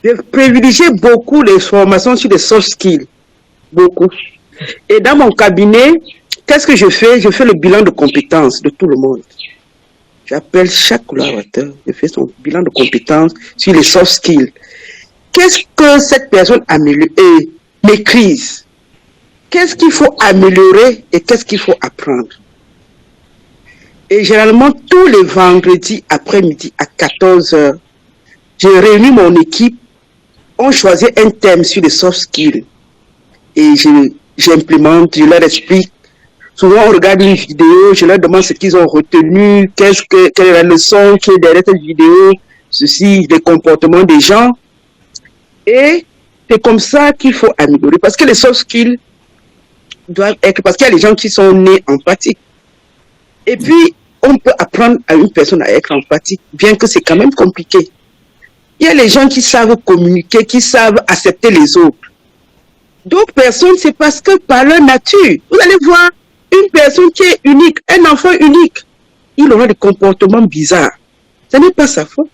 J'ai privilégié beaucoup les formations sur les soft skills. Beaucoup. Et dans mon cabinet, qu'est-ce que je fais? Je fais le bilan de compétences de tout le monde. J'appelle chaque collaborateur, je fais son bilan de compétences sur les soft skills. Qu'est-ce que cette personne maîtrise? Qu'est-ce qu'il faut améliorer et qu'est-ce qu'il faut apprendre? Et généralement, tous les vendredis après-midi à 14h, je réunis mon équipe, on choisit un thème sur les soft skills. Et j'implémente, je leur explique. Souvent, on regarde une vidéo, je leur demande ce qu'ils ont retenu, quelle est la leçon qui est derrière cette vidéo, ceci, les comportements des gens. Et c'est comme ça qu'il faut améliorer. Parce que les soft skills doivent être, parce qu'il y a des gens qui sont nés empathiques. Et puis, on peut apprendre à une personne à être empathique, bien que c'est quand même compliqué. Il y a les gens qui savent communiquer, qui savent accepter les autres. D'autres personnes, c'est parce que par leur nature, vous allez voir une personne qui est unique, un enfant unique, il aura des comportements bizarres. Ce n'est pas sa faute.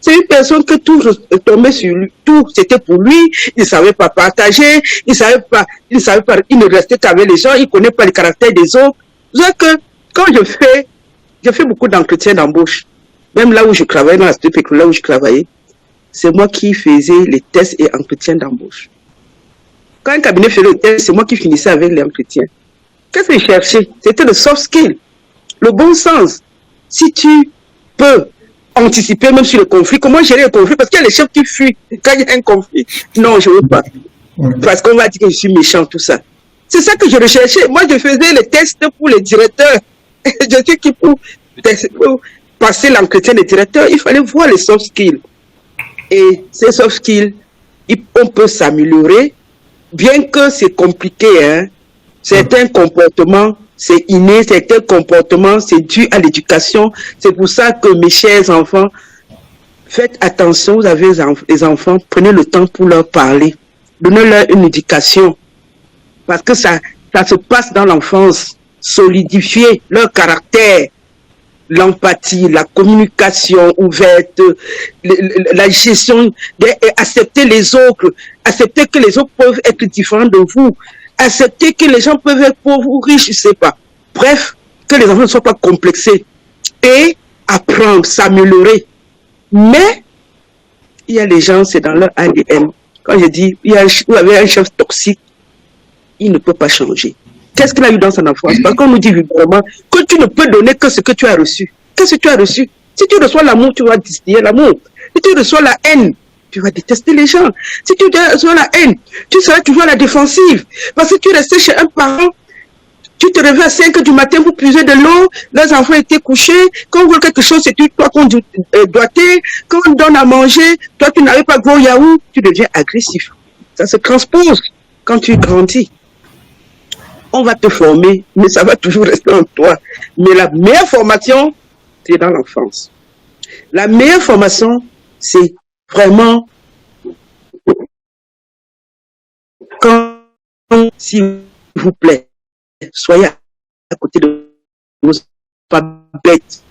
C'est une personne que tout tombait sur lui, tout c'était pour lui, il ne savait pas partager, il ne restait qu'avec les gens, il ne connaît pas le caractère des autres. C'est que quand je fais beaucoup d'entretiens d'embauche, même là où je travaillais, dans la structure là où je travaillais, c'est moi qui faisais les tests et entretiens d'embauche. Quand un cabinet faisait le test, c'est moi qui finissais avec l'entretien. Qu'est-ce que je cherchais? C'était le soft skill, le bon sens. Si tu peux anticiper même sur le conflit, comment gérer le conflit? Parce qu'il y a les chefs qui fuient quand il y a un conflit. Non, je ne veux pas. Parce qu'on va dire que je suis méchant, tout ça. C'est ça que je recherchais. Moi, je faisais les tests pour les directeurs. Je sais que pour passer l'entretien des directeurs, il fallait voir les soft skills. Et ces soft skills, on peut s'améliorer. Bien que c'est compliqué, hein, certains comportements, c'est inné, certains comportements, c'est dû à l'éducation. C'est pour ça que mes chers enfants, faites attention, vous avez les enfants, prenez le temps pour leur parler. Donnez-leur une éducation. Parce que ça se passe dans l'enfance. Solidifier leur caractère. L'empathie, la communication ouverte, la gestion, accepter les autres, accepter que les autres peuvent être différents de vous, accepter que les gens peuvent être pauvres ou riches, je ne sais pas. Bref, que les enfants ne soient pas complexés et apprendre, s'améliorer. Mais, il y a les gens, c'est dans leur ADN. Quand je dis, vous avez un chef toxique, il ne peut pas changer. Qu'est-ce qu'il a eu dans son enfance? Parce qu'on nous dit vraiment que tu ne peux donner que ce que tu as reçu. Qu'est-ce que tu as reçu? Si tu reçois l'amour, tu vas distiller l'amour. Si tu reçois la haine, tu vas détester les gens. Si tu reçois la haine, tu seras toujours à la défensive. Parce que tu restais chez un parent, tu te réveilles à 5 h du matin pour puiser de l'eau, leurs enfants étaient couchés, quand on veut quelque chose, c'est toi qu'on doigté, quand on donne à manger, toi tu n'arrives pas gros yaourt, tu deviens agressif. Ça se transpose quand tu grandis. On va te former, mais ça va toujours rester en toi. Mais la meilleure formation, c'est dans l'enfance. La meilleure formation, c'est vraiment quand, s'il vous plaît, soyez à côté de vos pas bêtes.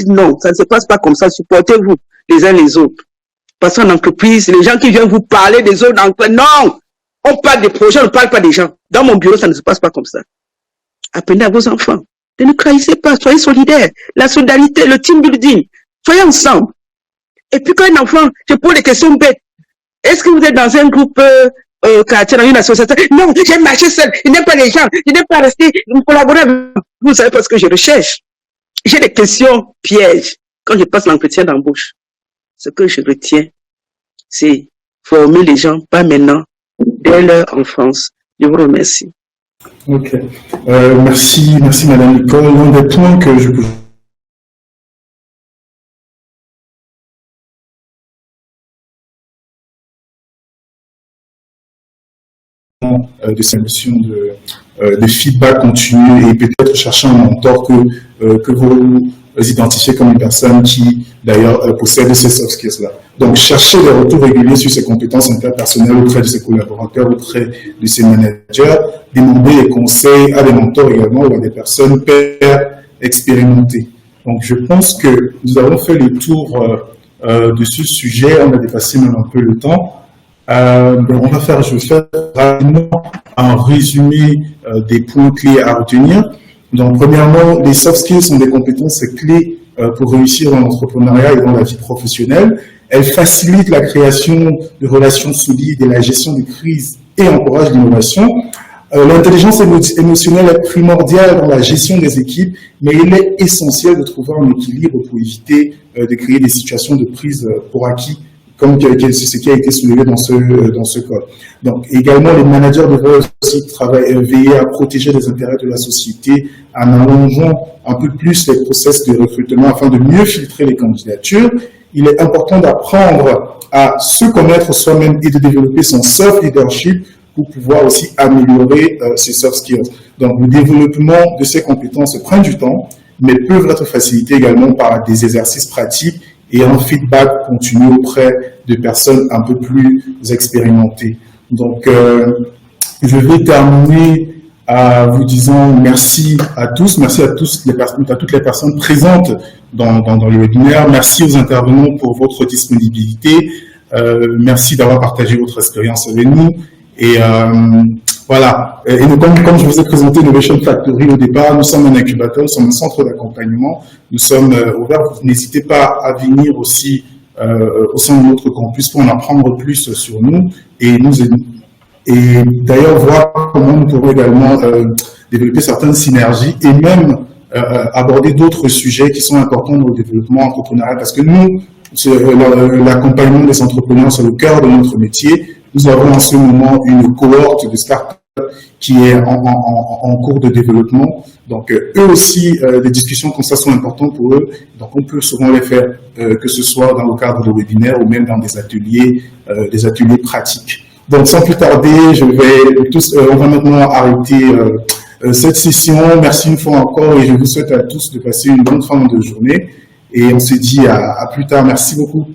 Non, ça ne se passe pas comme ça. Supportez-vous les uns les autres. Parce qu'en entreprise, les gens qui viennent vous parler des autres entreprises, non! On parle des projets, on ne parle pas des gens. Dans mon bureau, ça ne se passe pas comme ça. Apprenez à vos enfants. Ne trahissez pas, soyez solidaires. La solidarité, le team building, soyez ensemble. Et puis quand un enfant, je pose des questions bêtes. Est-ce que vous êtes dans un groupe quartier, dans une association? Non, j'ai marché seul, je n'aime pas les gens, je n'aime pas rester, collaborer avec vous. Vous savez pas ce que je recherche. J'ai des questions pièges quand je passe l'entretien d'embauche. Ce que je retiens, c'est former les gens, pas maintenant, dès leur enfance. Je vous remercie. Ok. Merci Madame Nicole. L'un des points que je peux de cette notion de feedback continu et peut-être chercher un mentor que vous identifiez comme une personne qui d'ailleurs possède ces soft skills-là. Donc chercher des retours réguliers sur ses compétences interpersonnelles auprès de ses collaborateurs, auprès de ses managers, demander des conseils à des mentors également ou à des personnes pairs expérimentées. Donc je pense que nous avons fait le tour de ce sujet, on a dépassé même un peu le temps. Je vais faire rapidement un résumé des points clés à retenir. Donc, premièrement, les soft skills sont des compétences clés pour réussir dans l'entrepreneuriat et dans la vie professionnelle. Elles facilitent la création de relations solides et la gestion de crises et encouragent l'innovation. L'intelligence émotionnelle est primordiale dans la gestion des équipes, mais il est essentiel de trouver un équilibre pour éviter de créer des situations de prise pour acquis, comme ce qui a été soulevé dans ce code. Donc, également, les managers devraient aussi veiller à protéger les intérêts de la société en allongeant un peu plus les process de recrutement afin de mieux filtrer les candidatures. Il est important d'apprendre à se connaître soi-même et de développer son self-leadership pour pouvoir aussi améliorer ses soft skills. Donc, le développement de ces compétences prend du temps, mais peuvent être facilités également par des exercices pratiques et un feedback continu auprès de personnes un peu plus expérimentées. Donc, je vais terminer en vous disant merci à tous, merci à toutes les personnes présentes dans le webinaire, merci aux intervenants pour votre disponibilité, merci d'avoir partagé votre expérience avec nous. Et voilà, et comme je vous ai présenté Innovation Factory au départ, nous sommes un incubateur, nous sommes un centre d'accompagnement, nous sommes ouverts, n'hésitez pas à venir aussi au sein de notre campus pour en apprendre plus sur nous et d'ailleurs voir comment nous pourrons également développer certaines synergies et même aborder d'autres sujets qui sont importants dans le développement entrepreneurial parce que nous, l'accompagnement des entrepreneurs, c'est le cœur de notre métier. Nous avons en ce moment une cohorte de start-up qui est en cours de développement. Donc, eux aussi, des discussions comme ça sont importantes pour eux. Donc, on peut souvent les faire, que ce soit dans le cadre de webinaires ou même dans des ateliers pratiques. Donc, sans plus tarder, on va maintenant arrêter cette session. Merci une fois encore et je vous souhaite à tous de passer une bonne fin de journée. Et on se dit à plus tard. Merci beaucoup.